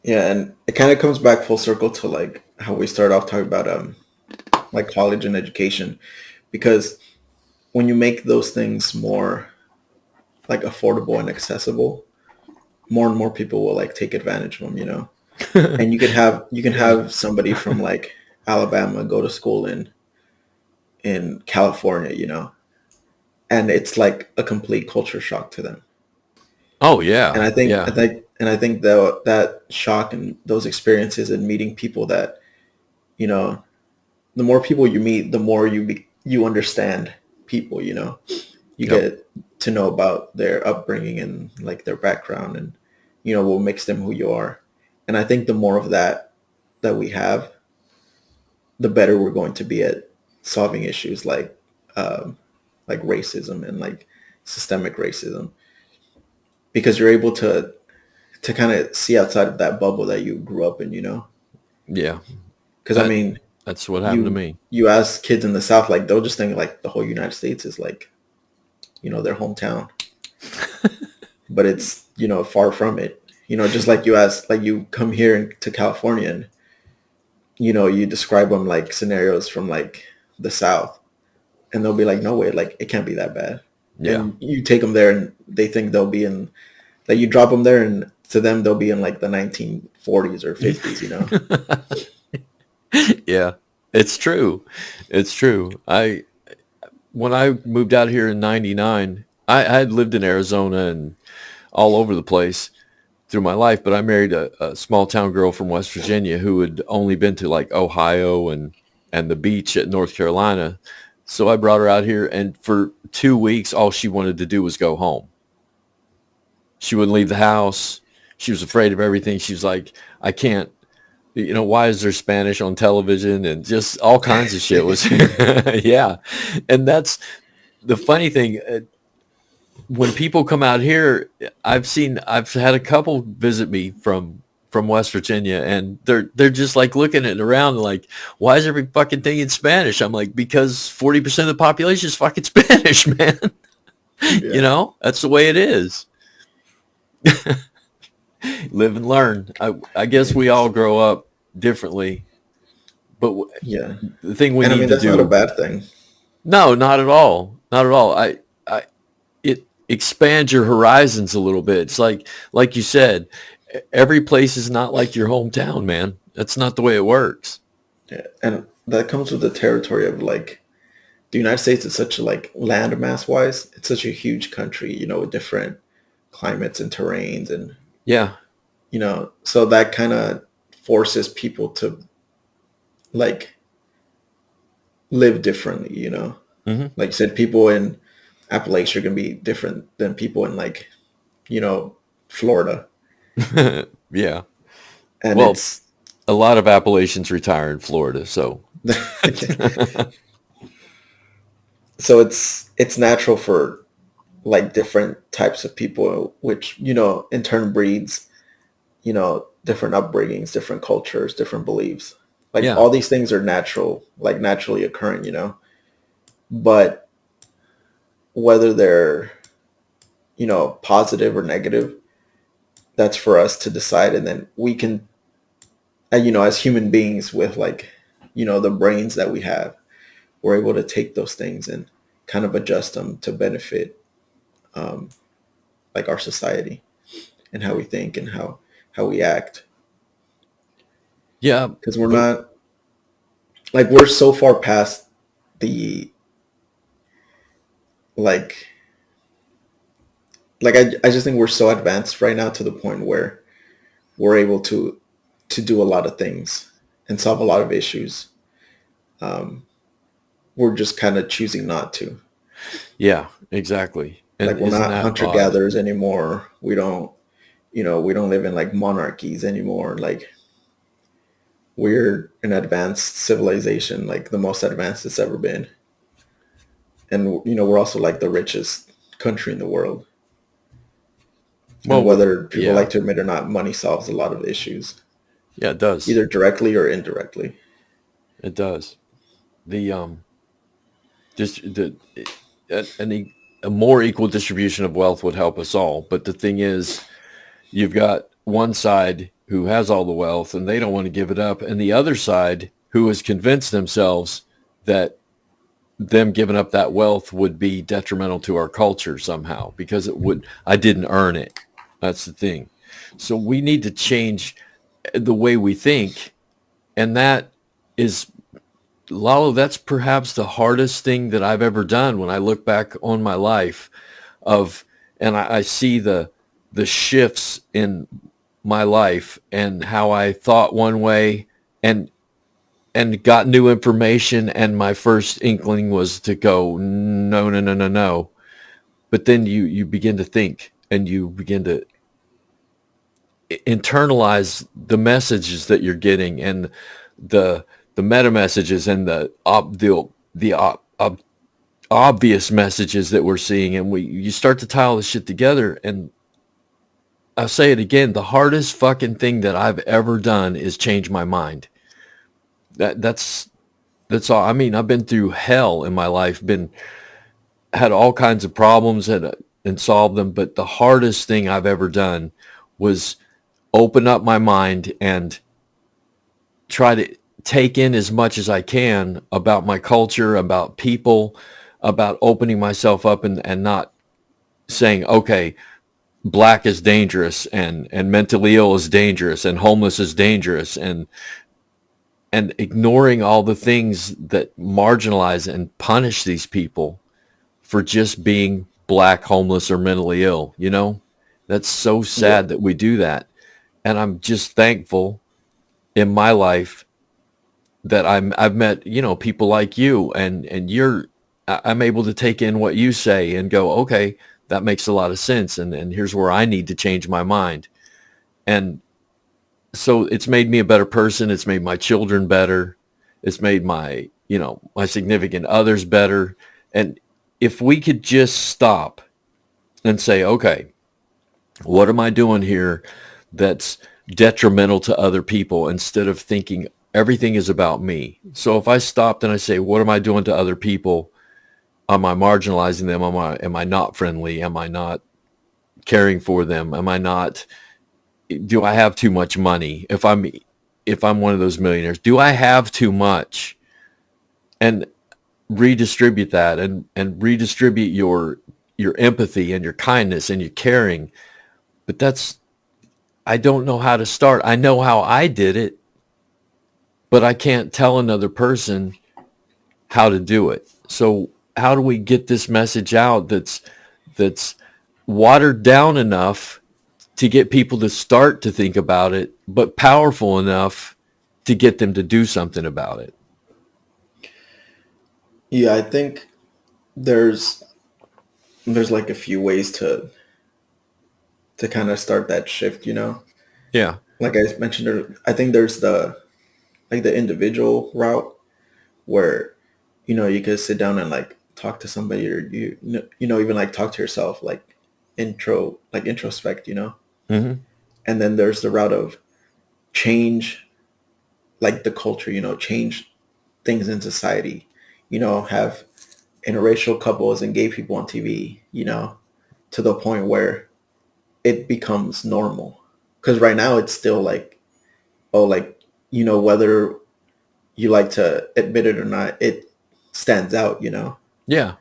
C: Yeah, and it kind of comes back full circle to like how we started off talking about like college and education, because when you make those things more like affordable and accessible, more and more people will like take advantage of them. And you can have somebody from like Alabama go to school in California, and it's like a complete culture shock to them.
B: Oh, yeah.
C: And I think I
B: Yeah.
C: think and I think that shock and those experiences and meeting people that, you know, the more people you meet, the more you understand people. You
B: Yep.
C: get to know about their upbringing and like their background and what makes them who you are. And I think the more of that we have, the better we're going to be at solving issues like racism and like systemic racism, because you're able to kind of see outside of that bubble that you grew up in.
B: Yeah.
C: Because I
B: That
C: mean,
B: that's what happened to
C: you
B: me.
C: you ask kids in the South, like they'll just think like the whole United States is like their hometown, but it's far from it. Just like you ask, like you come here to California and you describe them like scenarios from like the South, and they'll be like, no way, like it can't be that bad.
B: Yeah.
C: And you take them there and they think they'll be in, like you drop them there and to them they'll be in like the 1940s or 50s.
B: Yeah. It's true. It's true. When I moved out here in 99, I had lived in Arizona and all over the place through my life, but I married a small town girl from West Virginia who had only been to like Ohio and the beach at North Carolina. So I brought her out here, and for 2 weeks, all she wanted to do was go home. She wouldn't leave the house. She was afraid of everything. She was like, I can't, why is there Spanish on television, and just all kinds of shit was, yeah. And that's the funny thing. When people come out here, I've had a couple visit me from West Virginia, and they're just like looking at it around like, why is every fucking thing in Spanish? I'm like, because 40% of the population is fucking Spanish, man.
C: Yeah.
B: That's the way it is. Live and learn. I guess we all grow up differently, but
C: Yeah.
B: the thing we
C: And I
B: need
C: mean,
B: to
C: that's not a
B: do,
C: bad thing.
B: no, not at all. Not at all. It expands your horizons a little bit. It's like you said, every place is not like your hometown, man. That's not the way it works.
C: Yeah. And that comes with the territory of like the United States is such a like land mass wise, it's such a huge country, with different climates and terrains and
B: Yeah.
C: so that kind of forces people to like live differently.
B: Hmm.
C: Like you said, people in Appalachia are going to be different than people in like, Florida.
B: Yeah.
C: And
B: Well,
C: it's
B: a lot of Appalachians retire in Florida, so
C: so it's natural for like different types of people, which, in turn breeds, different upbringings, different cultures, different beliefs. Like
B: yeah.
C: all these things are natural, like naturally occurring. But whether they're, positive or negative, that's for us to decide. And then we can, as human beings with like, the brains that we have, we're able to take those things and kind of adjust them to benefit um, like our society and how we think and how we act.
B: Yeah,
C: Because we're
B: but
C: not like we're so far past the like I just think we're so advanced right now to the point where we're able to do a lot of things and solve a lot of issues. Um, we're just kind of choosing not to.
B: Yeah, exactly. And
C: Like we're
B: isn't
C: not
B: that
C: hunter
B: odd?
C: gatherers anymore. We don't, we don't live in like monarchies anymore. Like we're an advanced civilization, like the most advanced it's ever been. And we're also like the richest country in the world. And
B: Well,
C: whether people
B: yeah,
C: like to admit or not, money solves a lot of issues,
B: yeah, it does.
C: either directly or indirectly.
B: It does. The just the a more equal distribution of wealth would help us all. But the thing is, you've got one side who has all the wealth and they don't want to give it up, and the other side who has convinced themselves that them giving up that wealth would be detrimental to our culture somehow because it would. I didn't earn it. That's the thing. So we need to change the way we think, and that is, Lalo, that's perhaps the hardest thing that I've ever done when I look back on my life of, and I see the shifts in my life and how I thought one way and got new information, and my first inkling was to go no, no, no, no, no. But then you begin to think and you begin to internalize the messages that you're getting and the meta messages and the obvious messages that we're seeing, and you start to tie all this shit together. And I'll say it again, the hardest fucking thing that I've ever done is change my mind. That's all. I mean, I've been through hell in my life, had all kinds of problems and solved them, but the hardest thing I've ever done was open up my mind and try to take in as much as I can about my culture, about people, about opening myself up and not saying, okay, black is dangerous and mentally ill is dangerous and homeless is dangerous and ignoring all the things that marginalize and punish these people for just being black, homeless, or mentally ill. That's so
C: Yeah.
B: sad that we do that. And I'm just thankful in my life that I've met, people like you and I'm able to take in what you say and go, okay, that makes a lot of sense. And here's where I need to change my mind. And so it's made me a better person. It's made my children better. It's made my significant others better. And if we could just stop and say, okay, what am I doing here that's detrimental to other people, instead of thinking everything is about me? So if I stopped and I say, what am I doing to other people? Am I marginalizing them? Am I not friendly? Am I not caring for them? Do I have too much money? If I'm one of those millionaires, do I have too much? And redistribute that and redistribute your empathy and your kindness and your caring. But I don't know how to start. I know how I did it, but I can't tell another person how to do it. So how do we get this message out that's watered down enough to get people to start to think about it, but powerful enough to get them to do something about it?
C: Yeah, I think there's like a few ways to kind of start that shift.
B: Yeah.
C: Like I mentioned earlier, I think there's the individual route where you could sit down and like talk to somebody, or even like talk to yourself, like introspect.
B: Mm-hmm.
C: And then there's the route of change, like the culture, change things in society, have interracial couples and gay people on TV, to the point where it becomes normal. Because right now it's still like, oh, like, whether you like to admit it or not, it stands out.
B: Yeah.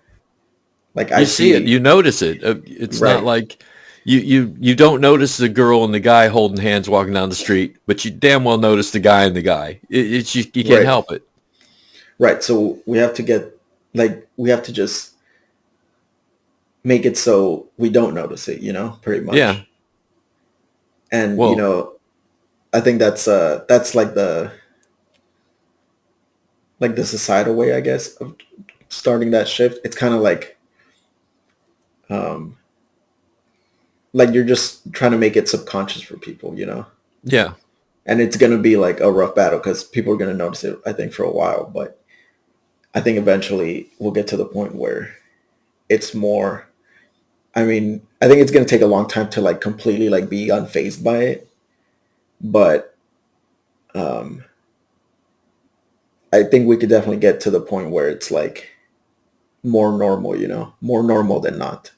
C: Like I
B: You see it,
C: see,
B: you notice it. It's not
C: right,
B: like you don't notice the girl and the guy holding hands walking down the street, but you damn well notice the guy and the guy. It's you can't
C: right,
B: help it.
C: right. So we have to just make it so we don't notice it, pretty
B: Yeah.
C: much. And,
B: Well,
C: I think that's like the societal way, I guess, of starting that shift. It's kind of um like you're just trying to make it subconscious for people.
B: yeah.
C: And it's going to be like a rough battle because people are going to notice it, I think, for a while. But I think eventually we'll get to the point where it's more, I mean, I think it's going to take a long time to like completely like be unfazed by it. But um, I think we could definitely get to the point where it's like more normal, more normal than not.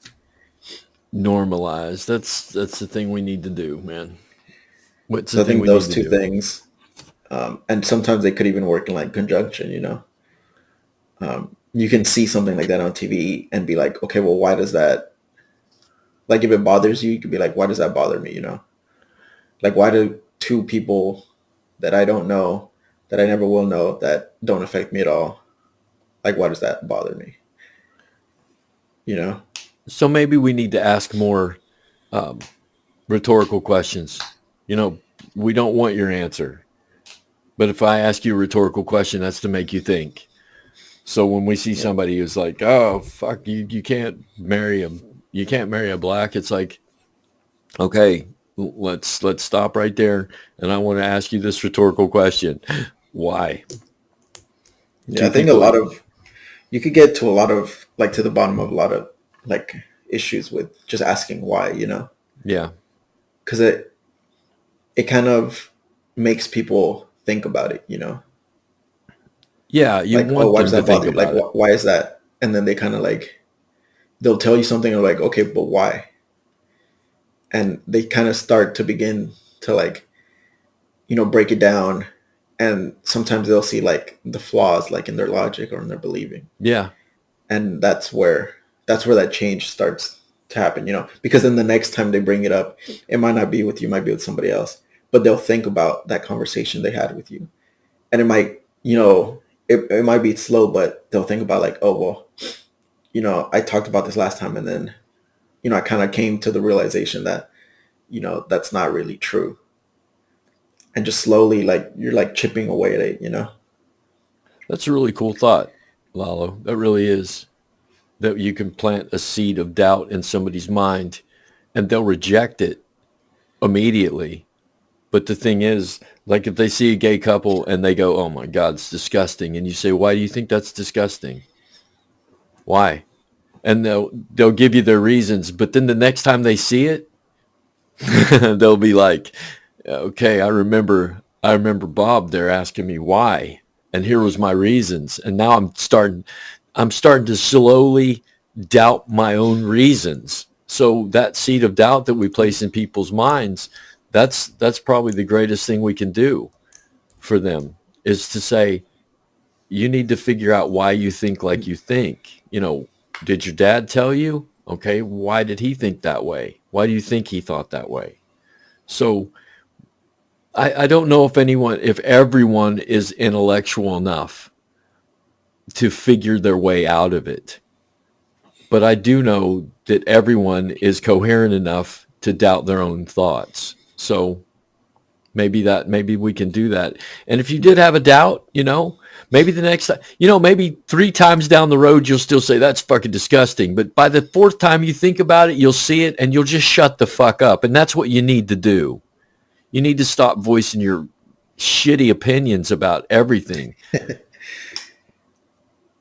B: Normalize. That's the thing we need to do, man. What's the
C: So I
B: thing
C: think
B: we need
C: those
B: to
C: two
B: do?
C: things, and sometimes they could even work in like conjunction. You can see something like that on TV and be like, okay, well, why does that, like, if it bothers you, you could be like, why does that bother me? Like, why do two people that I don't know, that I never will know, that don't affect me at all, like, why does that bother me? You know?
B: So maybe we need to ask more um, rhetorical questions. You know, we don't want your answer, but if I ask you a rhetorical question, that's to make you think. So when we see
C: Yeah.
B: somebody who's like, "Oh, fuck, you can't marry you can't marry a black," it's like, okay, let's stop right there, and I want to ask you this rhetorical question: Why?
C: Yeah. I
B: Two
C: think
B: people.
C: you could get to a lot of, like, to the bottom of a lot of, like, issues with just asking why.
B: Yeah,
C: Because it kind of makes people think about it.
B: yeah. You
C: Like, oh,
B: want
C: why does
B: them to
C: that
B: think
C: bother you? Like,
B: about it.
C: why is that? And then they kind of like, they'll tell you something and like, okay, but why? And they kind of start to begin to like, break it down. And sometimes they'll see like the flaws like in their logic or in their believing.
B: Yeah,
C: And that's where that change starts to happen. Because then the next time they bring it up, it might not be with you, it might be with somebody else. But they'll think about that conversation they had with you. And it might, it might be slow, but they'll think about like, oh well, I talked about this last time and then, I kind of came to the realization that, that's not really true. And just slowly, like, you're like chipping away at it.
B: that's a really cool thought, Lalo. That really is. That you can plant a seed of doubt in somebody's mind, and they'll reject it immediately. But the thing is, like if they see a gay couple and they go, "Oh my God, it's disgusting," and you say, "Why do you think that's disgusting? Why?" And they'll give you their reasons, but then the next time they see it, they'll be like, "Okay, I remember Bob there asking me why, and here was my reasons, and now I'm starting to slowly doubt my own reasons." So that seed of doubt that we place in people's minds, that's probably the greatest thing we can do for them is to say, you need to figure out why you think like you think. Did your dad tell you? Okay, why did he think that way? Why do you think he thought that way? So I don't know if everyone is intellectual enough to figure their way out of it. But I do know that everyone is coherent enough to doubt their own thoughts. So maybe we can do that. And if you did have a doubt, maybe the next time, maybe 3 times down the road, you'll still say that's fucking disgusting. But by the 4th time you think about it, you'll see it and you'll just shut the fuck up. And that's what you need to do. You need to stop voicing your shitty opinions about everything.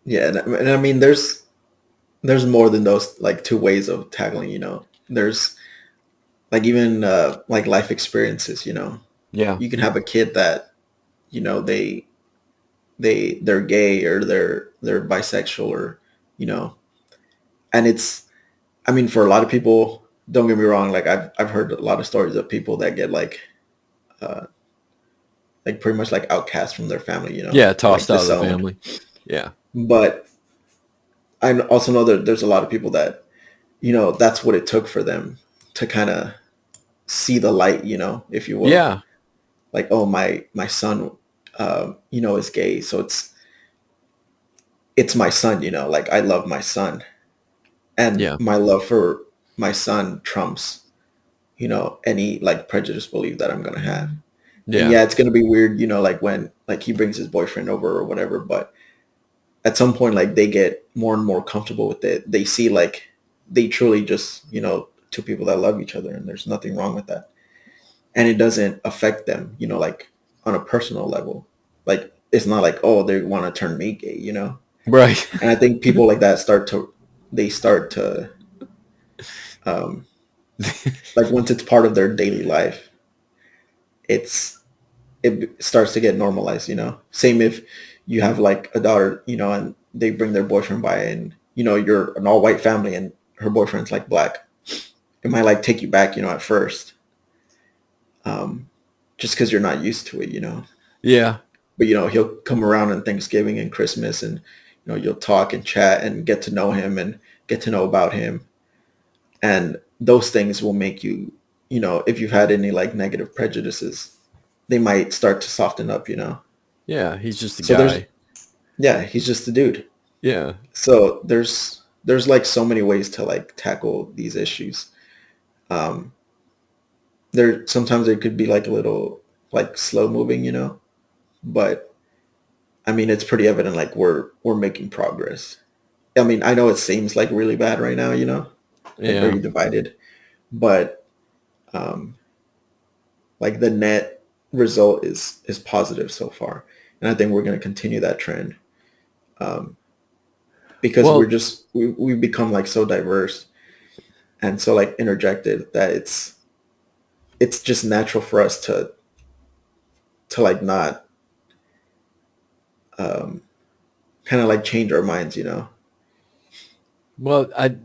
C: Yeah. And I mean, there's more than those like two ways of tackling. There's like even like life experiences.
B: Yeah.
C: You can have a kid that, they they're gay or they're bisexual or, you know, and it's, I mean, for a lot of people, don't get me wrong, like I've heard a lot of stories of people that get uh like pretty much like outcast from their family,
B: Yeah.
C: like
B: Tossed out of the
C: disowned.
B: family. Yeah.
C: But I also know that there's a lot of people that, that's what it took for them to kind of see the light, if you will.
B: Yeah.
C: Like, oh, my son, is gay, so it's my son, like I love my son. and
B: Yeah.
C: my love for my son trumps, any like prejudiced belief that I'm gonna have. And
B: Yeah.
C: yeah, it's gonna be weird, like when like he brings his boyfriend over or whatever, but at some point like they get more and more comfortable with it. They see like they truly just, two people that love each other, and there's nothing wrong with that. And it doesn't affect them, like on a personal level. Like it's not like, oh, they want to turn me gay.
B: Right.
C: And I think people like that start to um like once it's part of their daily life, it's it starts to get normalized. Same if you have like a daughter, and they bring their boyfriend by, and you're an all white family and her boyfriend's like black. It might like take you back, at first, just because you're not used to it.
B: Yeah.
C: But he'll come around on Thanksgiving and Christmas, and you'll talk and chat and get to know him and get to know about him, and those things will make you, if you've had any like negative prejudices, they might start to soften up.
B: Yeah. He's just a
C: So
B: guy.
C: yeah, he's just a dude.
B: Yeah.
C: So there's like so many ways to like tackle these issues. Um, there sometimes it could be like a little like slow moving, but I mean it's pretty evident like we're making progress. I mean, I know it seems like really bad right now, like
B: Yeah.
C: very divided, but um, like the net result is positive so far, and I think we're going to continue that trend. Um, because
B: Well,
C: we've become like so diverse and so like interjected that it's just natural for us to like not um kind of like change our minds.
B: well, I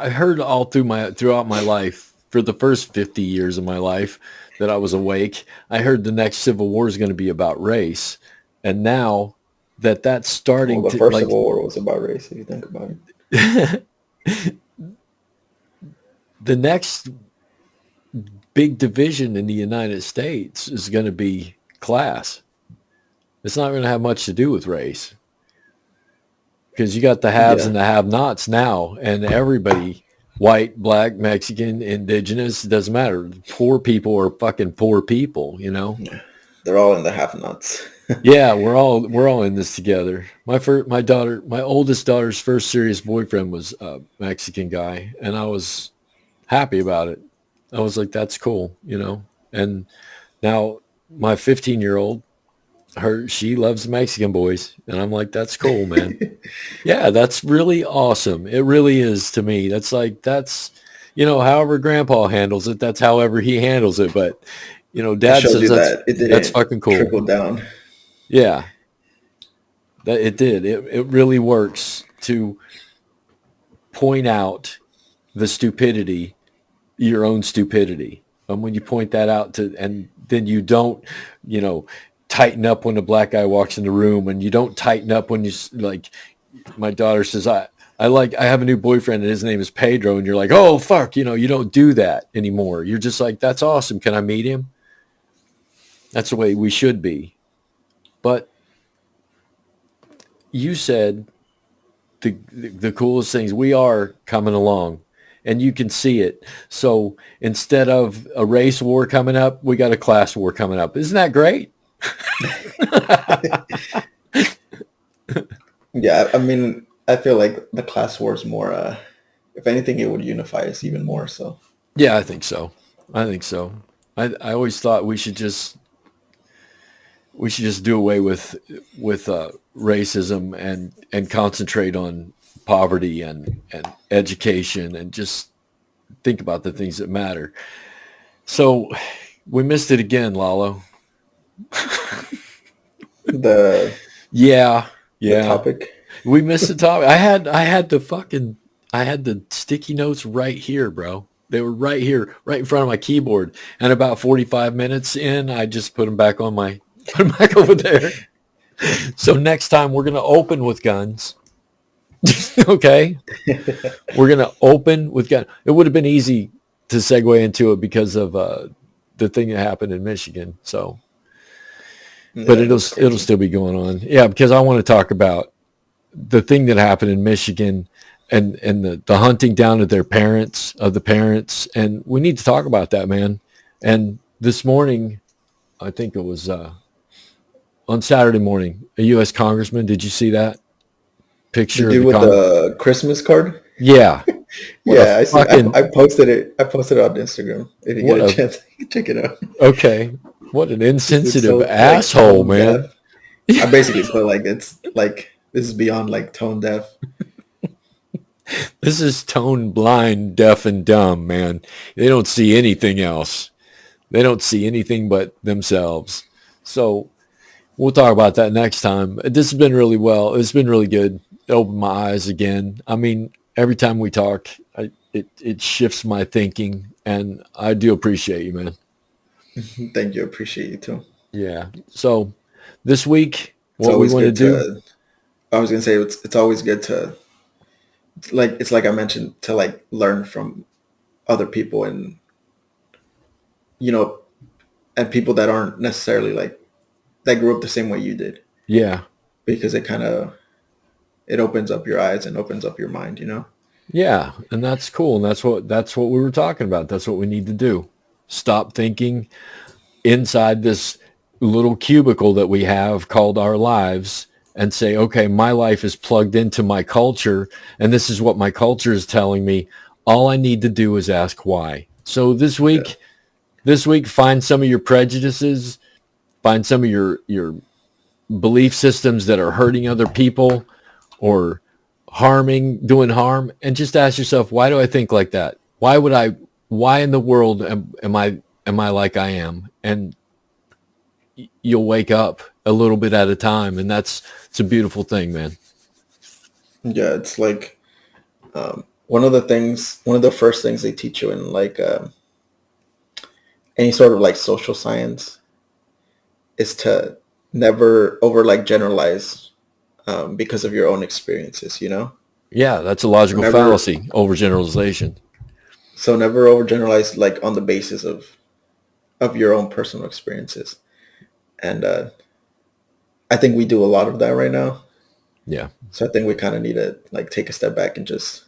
B: heard all throughout my life for the first 50 years of my life that I was awake. I heard the next Civil War is going to be about race, and now that's
C: Well,
B: starting
C: the
B: to
C: first
B: like
C: Civil War was about race, if you think about it.
B: the next big division in the United States is going to be class. It's not going to have much to do with race because you got the haves
C: Yeah,
B: and the have-nots now, and everybody, white, black, Mexican, indigenous, doesn't matter. Poor people are fucking poor people.
C: they're all in the have-nots.
B: Yeah, we're all in this together. My oldest daughter's first serious boyfriend was a Mexican guy, and I was happy about it. I was like, that's cool. And now my 15-year-old, she loves Mexican boys, and I'm like, that's cool, man. Yeah, that's really awesome. It really is to me. However grandpa handles it, that's however he handles it. But,
C: It
B: dad
C: shows
B: says
C: you that it
B: that's
C: didn't
B: fucking cool.
C: trickle down.
B: Yeah, that it did. It really works to point out the stupidity, your own stupidity. And when you point that out and then you don't, you know, tighten up when a black guy walks in the room, and you don't tighten up when like, my daughter says, I have a new boyfriend and his name is Pedro. And you're like, oh, fuck, you don't do that anymore. You're just like, that's awesome. Can I meet him? That's the way we should be. But you said the coolest things, we are coming along, and you can see it. So instead of a race war coming up, we got a class war coming up. Isn't that great?
C: Yeah, I mean, I feel like the class war is more. If anything, it would unify us even more. So
B: Yeah, I think so. I think so. I always thought we should just do away with racism and concentrate on poverty and education and just think about the things that matter. So we missed it again, Lalo.
C: the
B: Yeah,
C: the
B: yeah.
C: topic.
B: We missed the topic. I had the sticky notes right here, bro. They were right here, right in front of my keyboard. And about 45 minutes in, I just put them back over there. So next time we're going to open with guns. Okay? We're going to open with guns. It would have been easy to segue into it because of the thing that happened in Michigan. So, but
C: Yeah, that's
B: it'll
C: crazy.
B: still be going on. Yeah, because I want to talk about the thing that happened in Michigan and the hunting down of the parents. And we need to talk about that, man. And this morning, I think it was on Saturday morning, a U.S. congressman, did you see that
C: The
B: picture of
C: dude
B: the
C: with the Christmas card.
B: Yeah. What
C: Yeah,
B: a
C: I see.
B: fucking,
C: I posted it. I posted it on Instagram. If you
B: what
C: get a
B: a,
C: chance, check it out.
B: okay. What an
C: It's
B: insensitive
C: so like
B: asshole,
C: tone
B: man.
C: deaf. I basically put like it's like this is beyond like tone deaf.
B: This is tone blind, deaf, and dumb, man. They don't see anything else. They don't see anything but themselves. So we'll talk about that next time. This has been really well. It's been really good. It opened my eyes again. I mean, every time we talk, it shifts my thinking, and I do appreciate you, man.
C: Thank you. Appreciate you too.
B: Yeah. So this week,
C: It's
B: what we
C: always
B: want to
C: good
B: do,
C: to. I was gonna say it's always good to like it's like I mentioned to like learn from other people and you know and people that aren't necessarily like that grew up the same way you did
B: yeah,
C: because it opens up your eyes and opens up your mind.
B: yeah, and that's cool, and that's what we were talking about. That's what we need to do. Stop thinking inside this little cubicle that we have called our lives and say, okay, my life is plugged into my culture, and this is what my culture is telling me. All I need to do is ask why. So
C: Yeah.
B: this week, find some of your prejudices, find some of your belief systems that are hurting other people or doing harm, and just ask yourself, why do I think like that? Why in the world am I like I am? And you'll wake up a little bit at a time, and it's a beautiful thing, man.
C: Yeah, it's like one of the first things they teach you in like any sort of like social science is to never over like generalize because of your own experiences.
B: Yeah, that's a
C: So
B: logical
C: never,
B: fallacy, overgeneralization.
C: so never overgeneralize like on the basis of your own personal experiences. And I think we do a lot of that right now.
B: Yeah,
C: So I think we kind of need to like take a step back and just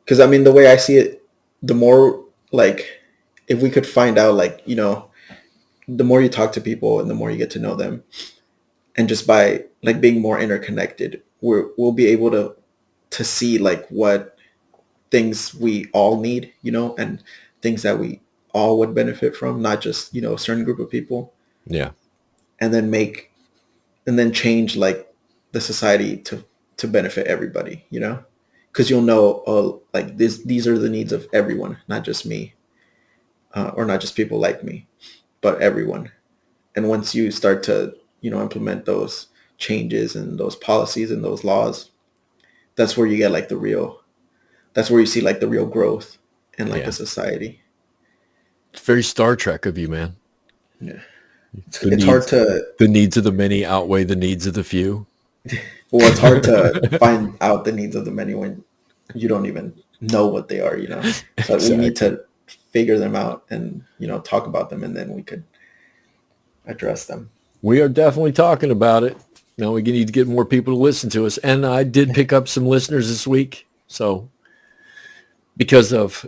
C: because I mean the way I see it, the more like if we could find out like the more you talk to people and the more you get to know them, and just by like being more interconnected, we'll be able to see like what things we all need, and things that we all would benefit from, not just a certain group of people,
B: yeah,
C: and then change like the society to benefit everybody, because you'll know, oh, like these are the needs of everyone, not just me, or not just people like me, but everyone. And once you start to implement those changes and those policies and those laws, that's where you get like that's where you see like the real growth in like a
B: yeah.
C: society.
B: It's very Star Trek of you, man.
C: Yeah,
B: The
C: it's hard
B: needs
C: to
B: the needs of the many outweigh the needs of the few.
C: well, it's hard to find out the needs of the many when you don't even know what they are. So we need
B: Exactly.
C: to figure them out and talk about them, and then we could address them.
B: We are definitely talking about it. Now we need to get more people to listen to us. And I did pick up some listeners this week. So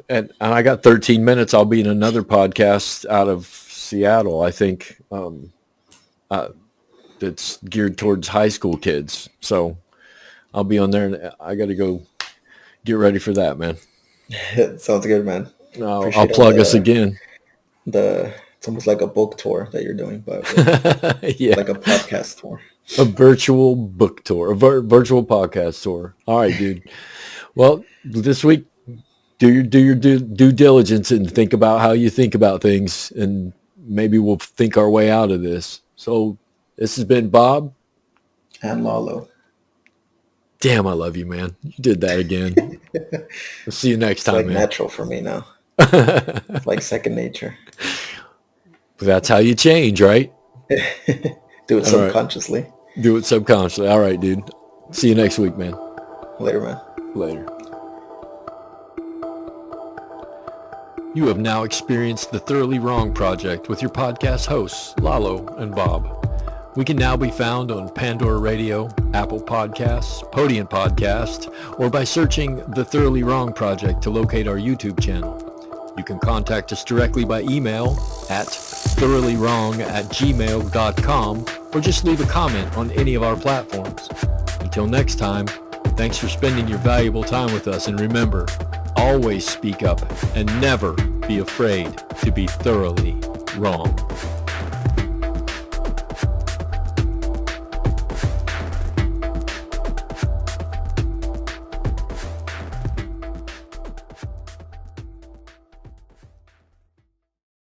B: and I got 13 minutes. I'll be in another podcast out of Seattle, I think, that's geared towards high school kids. So I'll be on there, and I got to go get ready for that, man.
C: Sounds good, man.
B: I'll
C: Appreciate all
B: plug us again.
C: the it's almost like a book tour that you're doing, but with
B: Yeah,
C: like a podcast tour.
B: a virtual book tour, virtual podcast tour. All right, dude. Well, this week, do your due diligence and think about how you think about things, and maybe we'll think our way out of this. So this has been Bob.
C: And Lalo.
B: Damn, I love you, man. You did that again. We'll see you next
C: It's
B: time,
C: like
B: man.
C: natural for me now. It's like second nature.
B: That's how you change, right?
C: Do it
B: All right.
C: subconsciously.
B: Do it subconsciously. All right, dude. See you next week, man.
C: Later, man.
B: Later. You have now experienced the Thoroughly Wrong Project with your podcast hosts, Lalo and Bob.
A: We can now be found on Pandora Radio, Apple Podcasts, Podium Podcast, or by searching The Thoroughly Wrong Project to locate our YouTube channel. You can contact us directly by email at thoroughly-wrong@gmail.com or just leave a comment on any of our platforms. Until next time, thanks for spending your valuable time with us, and remember, always speak up and never be afraid to be thoroughly wrong.